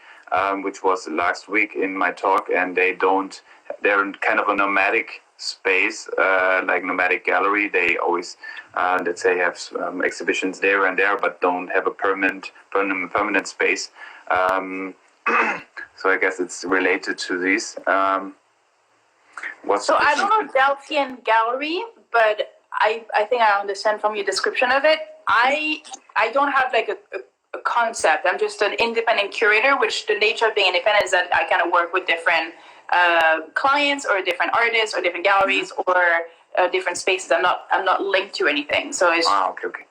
Which was last week in my talk, and they're kind of a nomadic space, like nomadic gallery. They always, let's say, have exhibitions there and there, but don't have a permanent space. So I guess it's related to this. So I don't know Delphian Gallery, but I think I understand from your description of it. I don't have like a concept. I'm just an independent curator, which the nature of being independent is that I kind of work with different clients or different artists or different galleries or different spaces. I'm not linked to anything. So it's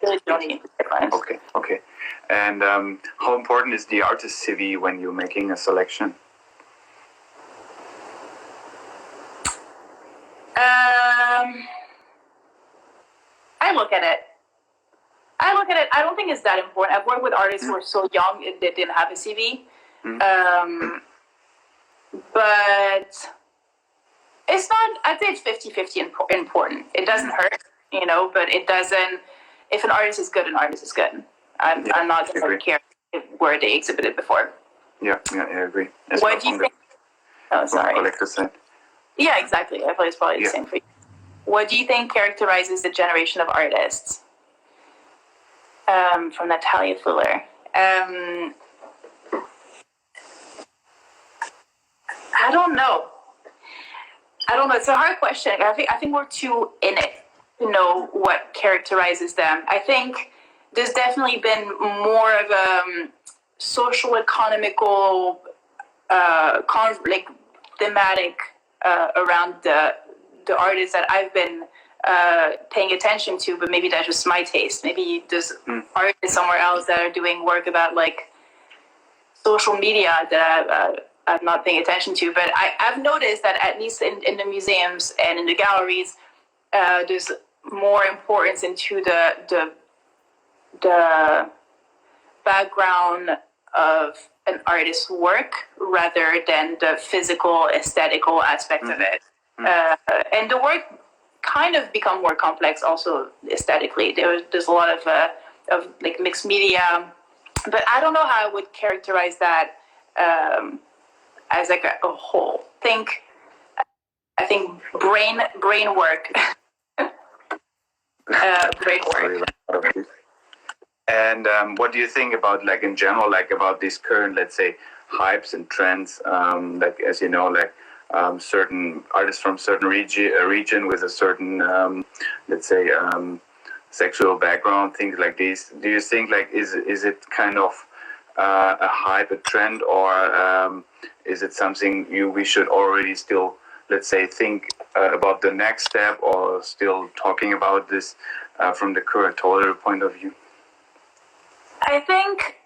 really the only difference. Okay. And how important is the artist CV when you're making a selection? I look at at it, I don't think it's that important. I've worked with artists who are so young they didn't have a CV. But it's not, I'd say it's 50-50 important. It doesn't hurt, but it doesn't, if an artist is good, an artist is good. I'm not going to care where they exhibited before. Yeah, I agree. What do you think? Oh, sorry. Collector's side. Yeah, exactly. I feel it's probably the same for you. What do you think characterizes the generation of artists? From Natalia Fuller. I don't know. It's a hard question. I think we're too in it to know what characterizes them. I think there's definitely been more of a social economical thematic around the artists that I've been paying attention to, but maybe that's just my taste. Maybe there's artists somewhere else that are doing work about social media that I'm not paying attention to. But I've noticed that at least in the museums and in the galleries, there's more importance into the background of an artist's work rather than the physical, aesthetical aspect of it. And the work kind of become more complex also aesthetically. There's a lot of mixed media, but I don't know how I would characterize that as a whole. I think brain work. Brain work. And what do you think about, in general, about these current, let's say, hypes and trends? As you know, certain artists from certain region with a certain, let's say, sexual background, things like these. Do you think, is it kind of a hype, a trend, or is it something we should already still, let's say, think about the next step, or still talking about this from the curatorial point of view? I think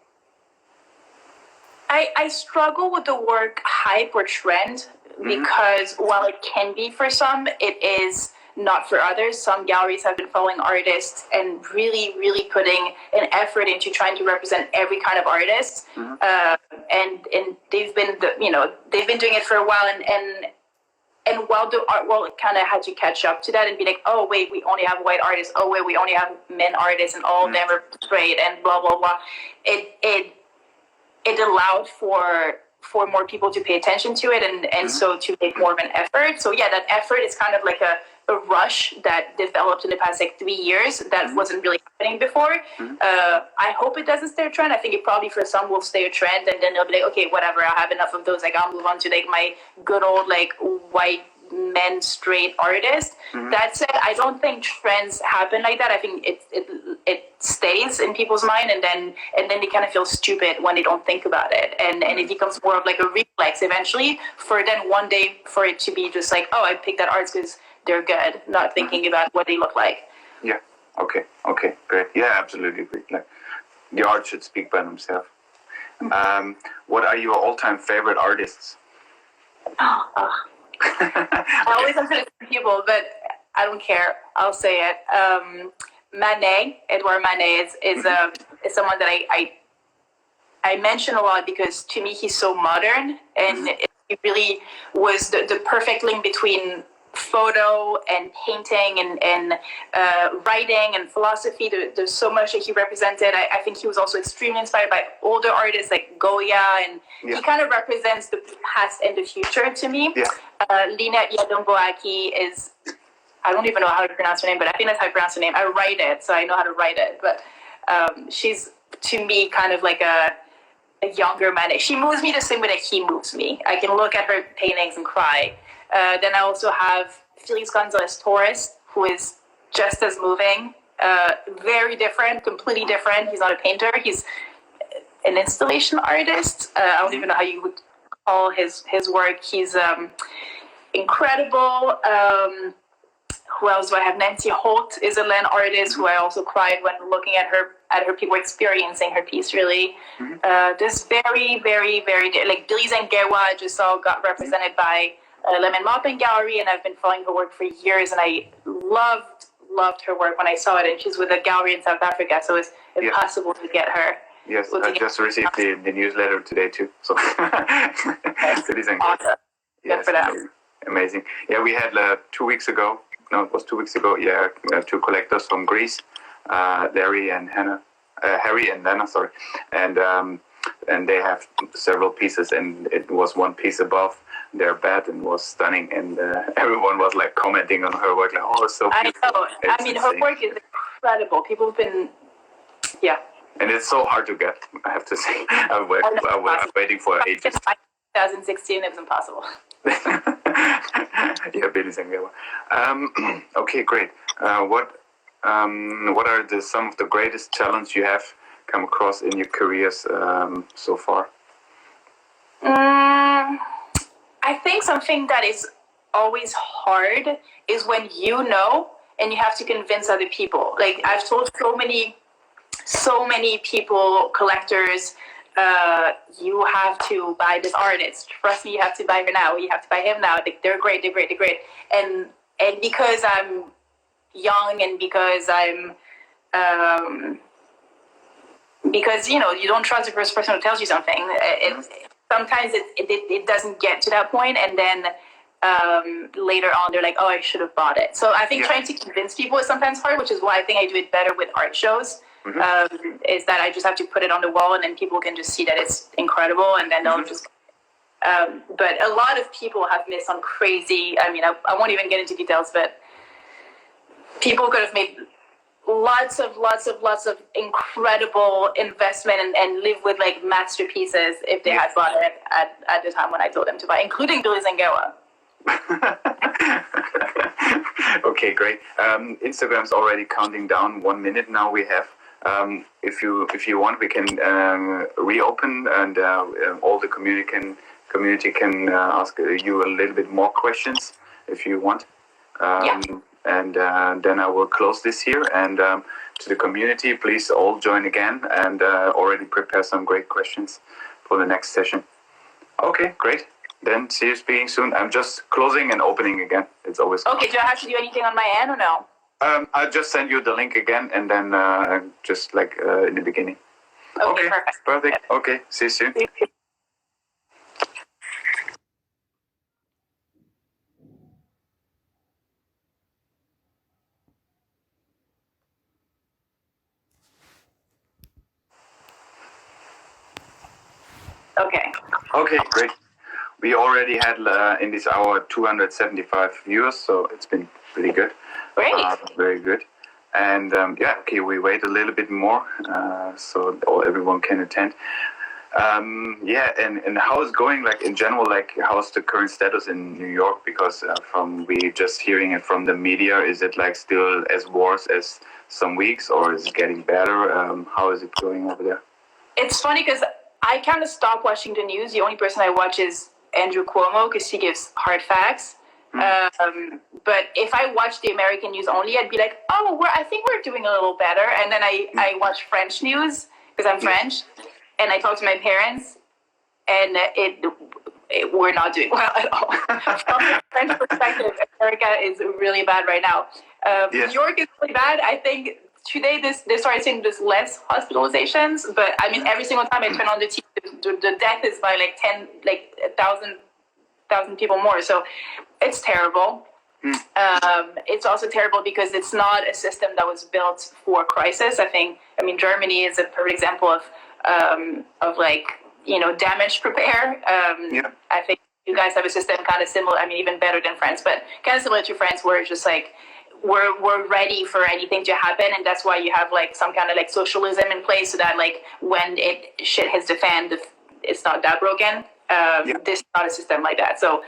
I struggle with the word hype or trend because while it can be for some, it is not for others. Some galleries have been following artists and really, really putting an effort into trying to represent every kind of artist. And they've been doing it for a while, and while the art world kind of had to catch up to that and be like, oh wait, we only have white artists. Oh wait, we only have men artists, and all of them are straight, and blah blah blah. It allowed for more people to pay attention to it, and so to make more of an effort. So yeah, that effort is kind of like a rush that developed in the past 3 years that wasn't really happening before. I hope it doesn't stay a trend. I think it probably for some will stay a trend, and then they'll be like, okay, whatever, I have enough of those. I'll move on to my good old white men straight artists. That said, I don't think trends happen like that. I think it stays in people's mind, and then they kind of feel stupid when they don't think about it, and it becomes more of a reflex eventually for then one day for it to be just oh, I picked that artist because they're good, not thinking about what they look like. Yeah. Okay. Great. Yeah, absolutely agree. The art should speak by themselves. What are your all-time favorite artists? I always answer to people, but I don't care. I'll say it. Manet, Edouard Manet is someone that I mention a lot because to me he's so modern, and it really was the perfect link between photo and painting and writing and philosophy. There's so much that he represented. I think he was also extremely inspired by older artists like Goya, and he kind of represents the past and the future to me. Lina Yadomboaki is, I don't even know how to pronounce her name, but I think that's how I pronounce her name. I write it, so I know how to write it. But she's, to me, kind of like a younger Manet. She moves me the same way that he moves me. I can look at her paintings and cry. Then I also have Felix Gonzalez Torres, who is just as moving, very different, completely different. He's not a painter. He's an installation artist. I don't even know how you would call his work. He's incredible. Who else do I have? Nancy Holt is a land artist who I also cried when looking at her people experiencing her piece, really. This very, very, very, Billy Zangewa I just saw got represented by Lemon Maupin Gallery, and I've been following her work for years, and I loved loved her work when I saw it, and she's with a gallery in South Africa, so it's impossible to get her. Yes, I just received the newsletter today too. So cities and awesome. Good for them. Amazing. Yeah, we had 2 weeks ago. No, it was 2 weeks ago. Yeah, two collectors from Greece, Harry and Lana. Sorry, and they have several pieces, and it was one piece above their bed and was stunning, and everyone was like commenting on her work, like, oh, it's so beautiful. I know. I mean, her work is incredible. People have been, and it's so hard to get, I have to say. I'm waiting for ages. 2016, it was impossible. Yeah, Billy Zangela. Okay, great. What are some of the greatest challenges you have come across in your careers so far? I think something that is always hard is when you know and you have to convince other people. Like, I've told so many people, collectors, you have to buy this artist. Trust me, you have to buy her now. You have to buy him now. They're great. And because I'm young, and because because you don't trust the first person who tells you something. Sometimes it doesn't get to that point, and then later on they're like, oh, I should have bought it. So I think trying to convince people is sometimes hard, which is why I think I do it better with art shows. Is that I just have to put it on the wall, and then people can just see that it's incredible, and then they'll just. But a lot of people have missed on crazy. I mean, I won't even get into details, but people could have made lots of incredible investment and live with like masterpieces if they had bought it at the time when I told them to buy, including Billy Zangela. Okay, great. Instagram's already counting down 1 minute now. We have. If you want, we can reopen, and all the community can ask you a little bit more questions if you want. And then I will close this here. And to the community, please all join again and already prepare some great questions for the next session. Okay, great. Then see you speaking soon. I'm just closing and opening again. It's always okay. Do I have to do anything on my end or no? I'll just send you the link again, and then just like in the beginning. Okay, perfect. Okay, see you soon. Okay, great. We already had in this hour 275 viewers, so it's been pretty good. Great. Very good. And we wait a little bit more so everyone can attend. And how is going, like in general, like how's the current status in New York? Because from we just hearing it from the media, is it like still as worse as some weeks, or is it getting better? How is it going over there? It's funny because I kind of stopped watching the news. The only person I watch is Andrew Cuomo because he gives hard facts. But if I watch the American news only, I'd be like, oh, I think we're doing a little better. And then I watch French news because I'm French, and I talk to my parents, and we're not doing well at all. From a French perspective, America is really bad right now. New York is really bad. I think today they're starting seeing there's less hospitalizations, but I mean every single time I turn on the TV, the death is by like 1,000 people more. So it's terrible. It's also terrible because it's not a system that was built for crisis. I mean Germany is a perfect example of like damage prepare. I think you guys have a system kind of similar. I mean even better than France, but kind of similar to France, where it's just like we're ready for anything to happen, and that's why you have like some kind of like socialism in place, so that like when shit hits the fan, it's not that broken. This is not a system like that. So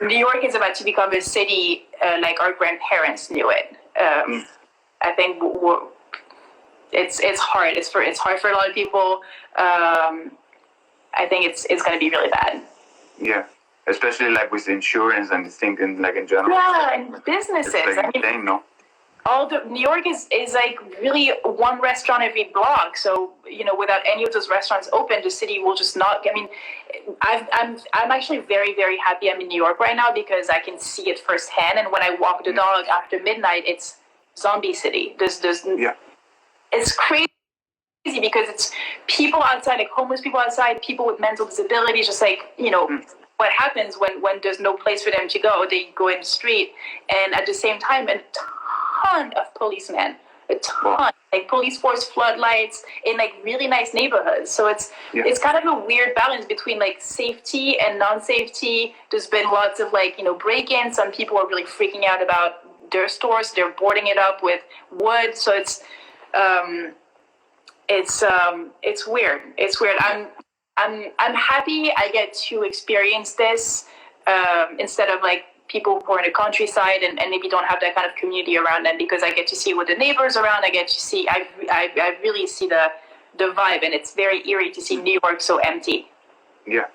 New York is about to become a city like our grandparents knew it. I think it's hard. It's hard for a lot of people. I think it's going to be really bad. Yeah. Especially like with insurance and thinking like in general. Yeah, and businesses. New York is like really one restaurant every block. So without any of those restaurants open, the city will just not. I mean, I'm actually very, very happy I'm in New York right now because I can see it firsthand. And when I walk the dog after midnight, it's zombie city. Yeah. It's crazy because it's people outside, like homeless people outside, people with mental disabilities, just like, what happens when there's no place for them to go? They go in the street, and at the same time, a ton of policemen, a ton, like police force floodlights in like really nice neighborhoods. So it's kind of a weird balance between like safety and non-safety. There's been lots of like, break-ins. Some people are really freaking out about their stores. They're boarding it up with wood. So it's weird. It's weird. I'm happy I get to experience this instead of like people who are in the countryside and maybe don't have that kind of community around them, because I get to see what the neighbors around. I get to see. I really see the vibe, and it's very eerie to see New York so empty. Yeah,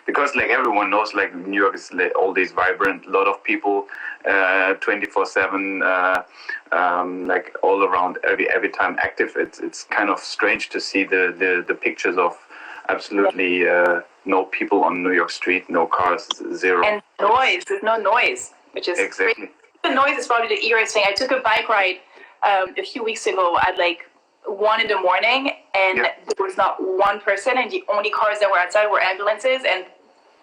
because like everyone knows, like New York is like all these vibrant, lot of people, 24/7, like all around, every time active. It's kind of strange to see the pictures of absolutely no people on New York Street, no cars, zero. And noise, there's no noise, which is exactly crazy. The noise is probably the eeriest thing. I took a bike ride a few weeks ago at like 1 a.m, and there was not one person, and the only cars that were outside were ambulances and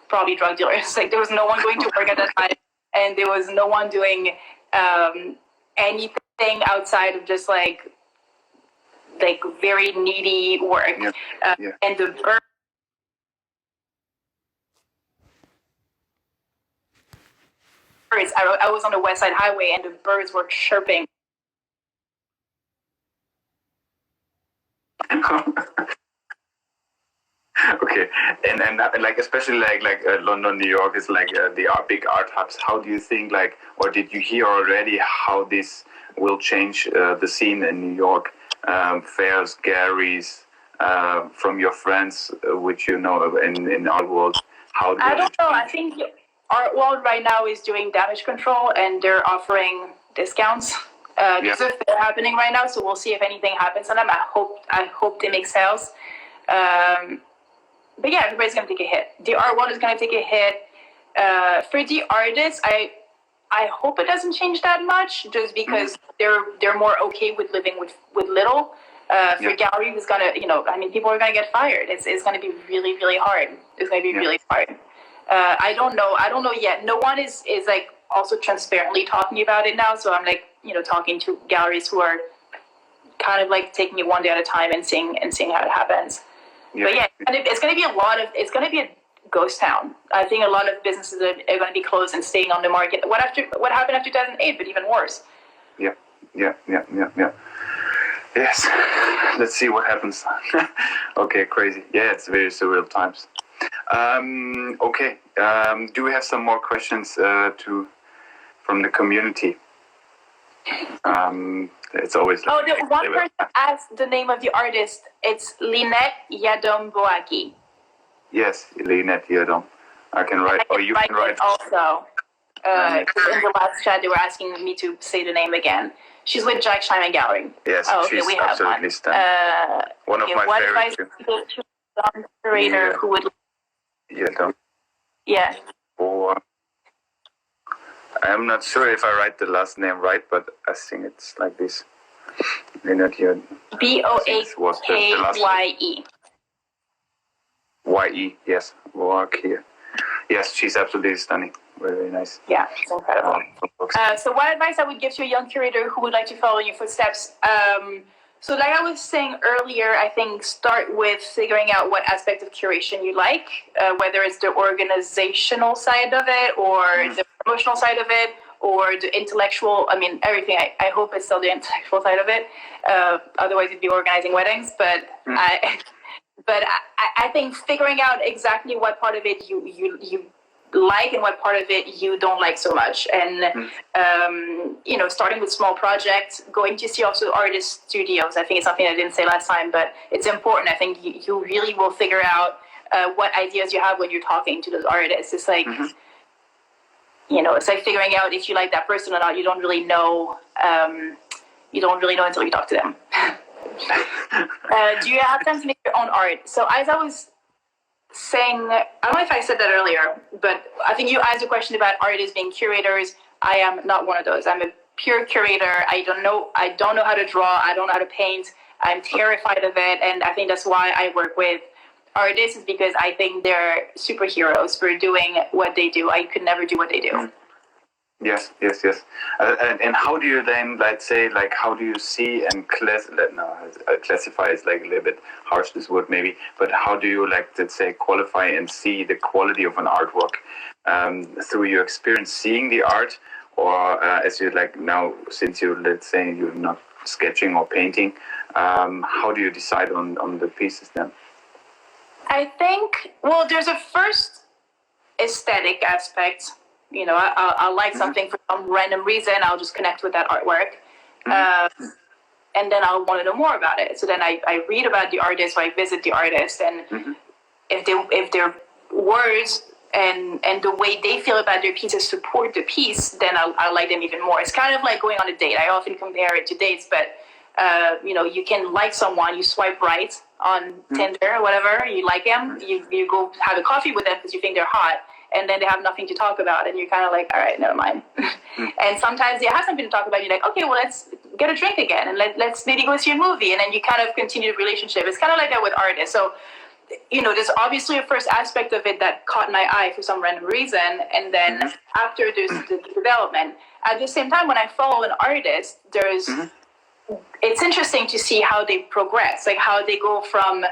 probably drug dealers. Like there was no one going to work at that time, and there was no one doing anything outside of just like very needy work. And the birds. I was on the West Side Highway, and the birds were chirping. Okay, and like especially like London, New York is like the big art hubs. How do you think, like, or did you hear already how this will change the scene in New York? Fairs, galleries, from your friends, which in art world, how? I don't know. I think art world right now is doing damage control, and they're offering discounts. There's a fair happening right now, so we'll see if anything happens on them. I hope they make sales. But yeah, everybody's gonna take a hit. The art world is gonna take a hit. For the artists, I hope it doesn't change that much, just because they're more okay with living with little. For galleries, it's gonna, people are gonna get fired. It's gonna be really, really hard. It's gonna be really hard. I don't know yet. No one is like also transparently talking about it now. So I'm like, talking to galleries who are kind of like taking it one day at a time and seeing how it happens. But yeah, it's going to be a ghost town. I think a lot of businesses are going to be closed and staying on the market. What happened after 2008, but even worse. Yeah. Yes. Let's see what happens. Okay, crazy. Yeah, it's very surreal times. Okay. Do we have some more questions from the community? It's always like, the one person asked the name of the artist. It's Lynette Yadom Boaki. Yes, Lynette Yadom. I can write, or you can write also. In the last chat, they were asking me to say the name again. She's with Jack Scheinman Gallery. Yes, she's absolutely stunning. One of my favorites. What advice to some curator who would? Yadom. Yeah. Or I'm not sure if I write the last name right, but I think it's like this. Lynette Yadom. Boakye. Y-E, yes. Boakye. Yes, she's absolutely stunning. Very nice. Yeah, it's incredible. So what advice I would give to a young curator who would like to follow in your footsteps? So like I was saying earlier, I think start with figuring out what aspect of curation you like, whether it's the organizational side of it or the promotional side of it or the intellectual, everything. I hope it's still the intellectual side of it. Otherwise you'd be organizing weddings. But I think figuring out exactly what part of it you like and what part of it you don't like so much, and starting with small projects, going to see also artist studios. I think it's something I didn't say last time, but it's important. I think you really will figure out what ideas you have when you're talking to those artists. It's like it's like figuring out if you like that person or not. You don't really know. You don't really know until you talk to them. Do you have time to make your own art? So as I was saying, I don't know if I said that earlier, but I think you asked a question about artists being curators. I am not one of those. I'm a pure curator. I don't know how to draw. I don't know how to paint. I'm terrified of it, and I think that's why I work with artists, is because I think they're superheroes for doing what they do. I could never do what they do. Yes. And how do you then, let's say, like, how do you see and classify is like a little bit harsh, this word maybe, but how do you, like, let's say, qualify and see the quality of an artwork through your experience seeing the art, or as you, like, now, since you, let's say, you're not sketching or painting, how do you decide on the pieces then? I think, well, there's a first aesthetic aspect. You know, I'll like something for some random reason. I'll just connect with that artwork. And then I'll want to know more about it. So then I read about the artist, or I visit the artist. And if their words and the way they feel about their pieces support the piece, then I'll like them even more. It's kind of like going on a date. I often compare it to dates, but, you know, you can like someone, you swipe right on Tinder or whatever, you like them, you go have a coffee with them because you think they're hot. And then they have nothing to talk about, and you're kind of like, all right, never mind. And sometimes they have something to talk about. You're like, okay, well, let's get a drink again, and let's maybe go see a movie, and then you kind of continue the relationship. It's kind of like that with artists. So, you know, there's obviously a first aspect of it that caught my eye for some random reason, and then after there's the development. At the same time, when I follow an artist, it's interesting to see how they progress, like how they go from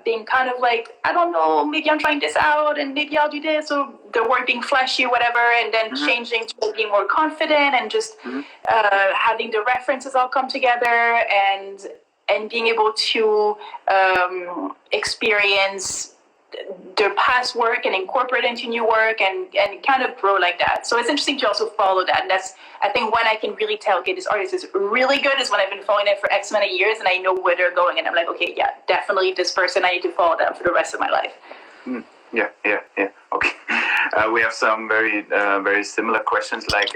being kind of like, I don't know, maybe I'm trying this out and maybe I'll do this, or the word being flashy or whatever, and then changing to being more confident and just having the references all come together and being able to experience their past work and incorporate into new work and kind of grow like that. So it's interesting to also follow that. And that's, I think, when I can really tell, okay, this artist is really good, is when I've been following them for X amount of years and I know where they're going. And I'm like, okay, yeah, definitely this person, I need to follow them for the rest of my life. Yeah. Okay. We have some very similar questions. Like,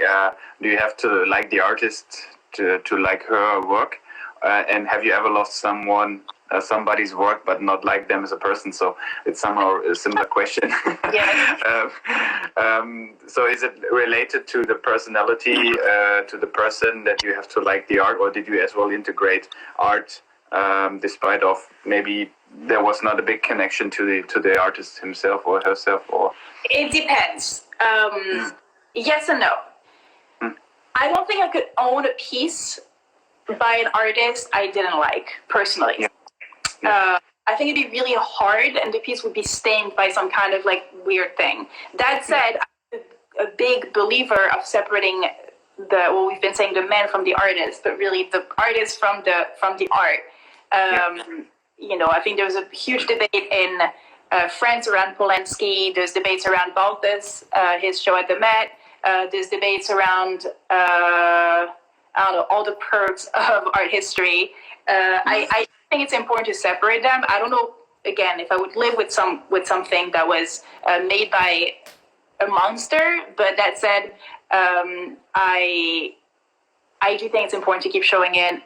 do you have to like the artist to like her work? And have you ever lost somebody's work but not like them as a person? So it's somehow a similar question. Yeah. So is it related to the personality, to the person, that you have to like the art, or did you as well integrate art despite of maybe there was not a big connection to the artist himself or herself? Or it depends. Yes and no. I don't think I could own a piece by an artist I didn't like personally. I think it'd be really hard, and the piece would be stained by some kind of like weird thing. That said, I'm a big believer of separating what we've been saying, the man from the artist, but really the artist from the art. You know, I think there was a huge debate in France around Polanski. There's debates around Balthus, his show at the Met. There's debates around I don't know, all the perks of art history. I think it's important to separate them. I don't know, again, if I would live with something that was made by a monster, but that said, I do think it's important to keep showing it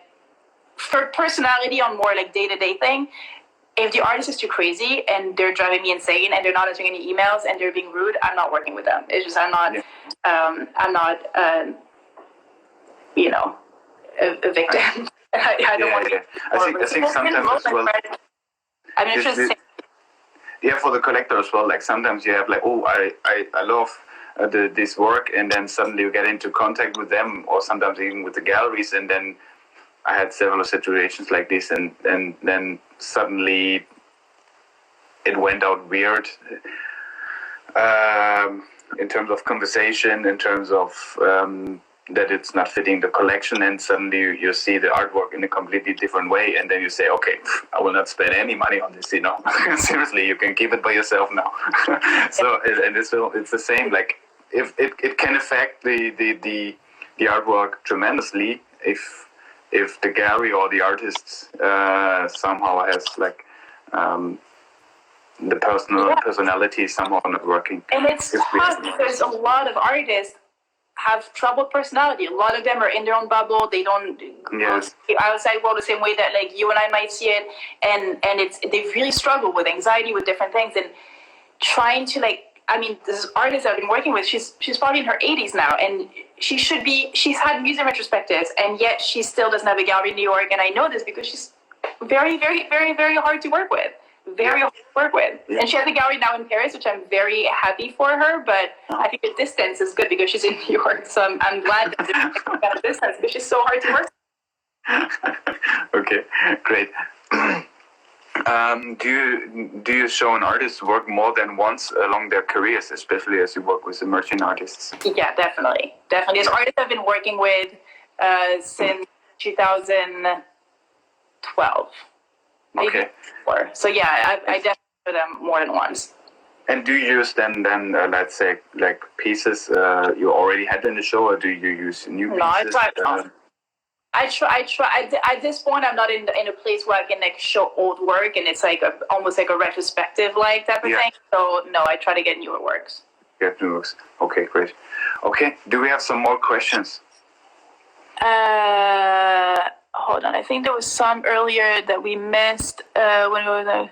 for personality on more like day-to-day thing. If the artist is too crazy and they're driving me insane and they're not answering any emails and they're being rude, I'm not working with them. It's just I'm not you know, a victim. I don't want to. I think sometimes as well. I'm interested. Yeah, for the collector as well. Like sometimes you have like, oh, I love this work, and then suddenly you get into contact with them, or sometimes even with the galleries, and then I had several situations like this, and then suddenly it went out weird in terms of conversation, in terms of that it's not fitting the collection, and suddenly you see the artwork in a completely different way, and then you say, okay, I will not spend any money on this, you know. Seriously, you can keep it by yourself now. So, and it's the same, like, if it can affect the artwork tremendously if the gallery or the artist somehow has like the personality somehow not working. And it's tough because a lot of artists have troubled personality. A lot of them are in their own bubble. They don't go outside world the same way that like you and I might see it. And they really struggle with anxiety, with different things, and trying to like I mean, this artist I've been working with, she's probably in her 80s now, and she's had museum retrospectives, and yet she still doesn't have a gallery in New York, and I know this because she's very, very, very, very hard to work with. Very hard to work with. Yeah. And she has a gallery now in Paris, which I'm very happy for her, but I think the distance is good because she's in New York, so I'm glad that there's kind of distance because she's so hard to work with. Okay, great. Do you show an artist's work more than once along their careers, especially as you work with emerging artists? Yeah, definitely. There's artists I've been working with since 2012. Maybe okay. Before. So yeah, I definitely show them more than once. And do you use then let's say like pieces you already had in the show, or do you use new pieces? No, I try. At this point, I'm not in a place where I can like show old work, and it's like almost like a retrospective like type of thing. So no, I try to get newer works. Get new works. Okay, great. Okay, do we have some more questions? Hold on. I think there was some earlier that we missed when we were there.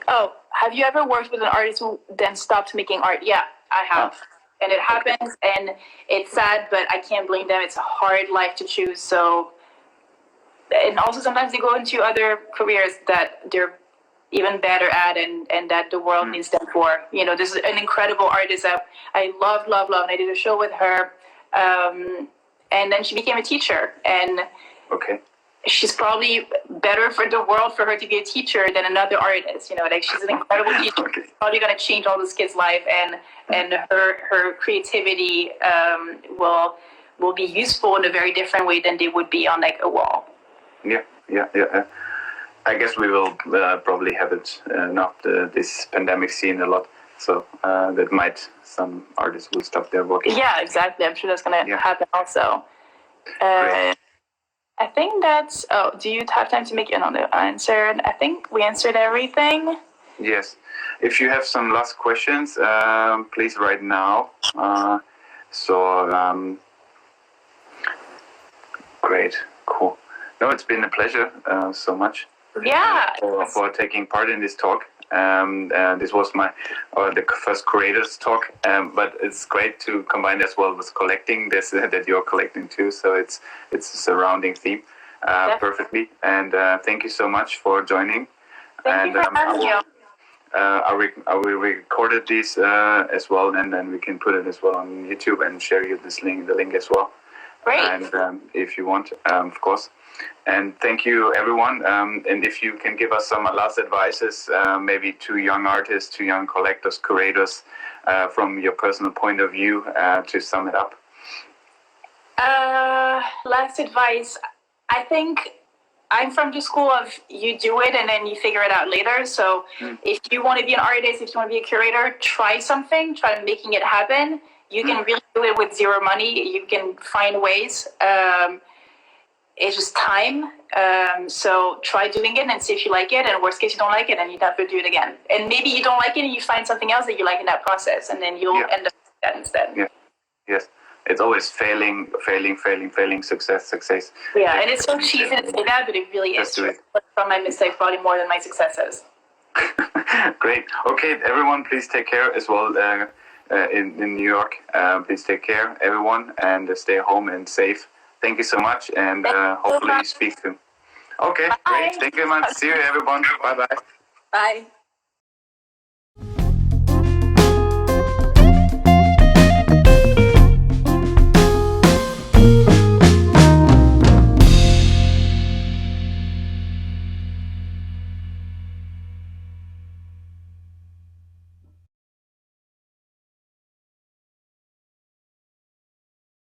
Oh, have you ever worked with an artist who then stopped making art? Yeah, I have. And it happens, and it's sad, but I can't blame them. It's a hard life to choose. So, and also sometimes they go into other careers that they're even better at, and that the world needs them for. You know, this is an incredible artist that I love, and I did a show with her, and then she became a teacher, and she's probably better for the world for her to be a teacher than another artist. You know, like she's an incredible teacher. She's probably going to change all this kid's life, and her creativity will be useful in a very different way than they would be on like a wall. Yeah. I guess we will probably have it not this pandemic scene a lot, so that might some artists will stop their work. Yeah, exactly. I'm sure that's going to happen also. I think that's. Oh, do you have time to make another answer? I think we answered everything. Yes. If you have some last questions, please write now. Great, cool. No, it's been a pleasure so much. Yeah. For taking part in this talk. This was the first creators talk, but it's great to combine as well with collecting this that you're collecting too. So it's a surrounding theme perfectly. And thank you so much for joining. Thank you for having me. I will record this as well, and then we can put it as well on YouTube and share you the link as well. Great. And if you want, of course. And thank you, everyone. And if you can give us some last advices, maybe to young artists, to young collectors, curators, from your personal point of view, to sum it up. Last advice. I think I'm from the school of you do it and then you figure it out later. So if you want to be an artist, if you want to be a curator, try something, try making it happen. You can really do it with zero money. You can find ways. It's just time. So try doing it and see if you like it. And worst case, you don't like it and you have to do it again. And maybe you don't like it and you find something else that you like in that process. And then you'll end up with that instead. Yeah. Yes. It's always failing, success. Yeah, and it's so cheesy to say that, but it really is true. From my mistakes, probably more than my successes. Great. Okay, everyone, please take care as well in New York. Please take care, everyone, and stay home and safe. Thank you so much, and hopefully speak soon. Okay, Bye. great. Thank you, man. See you, everyone. Bye-bye. Bye.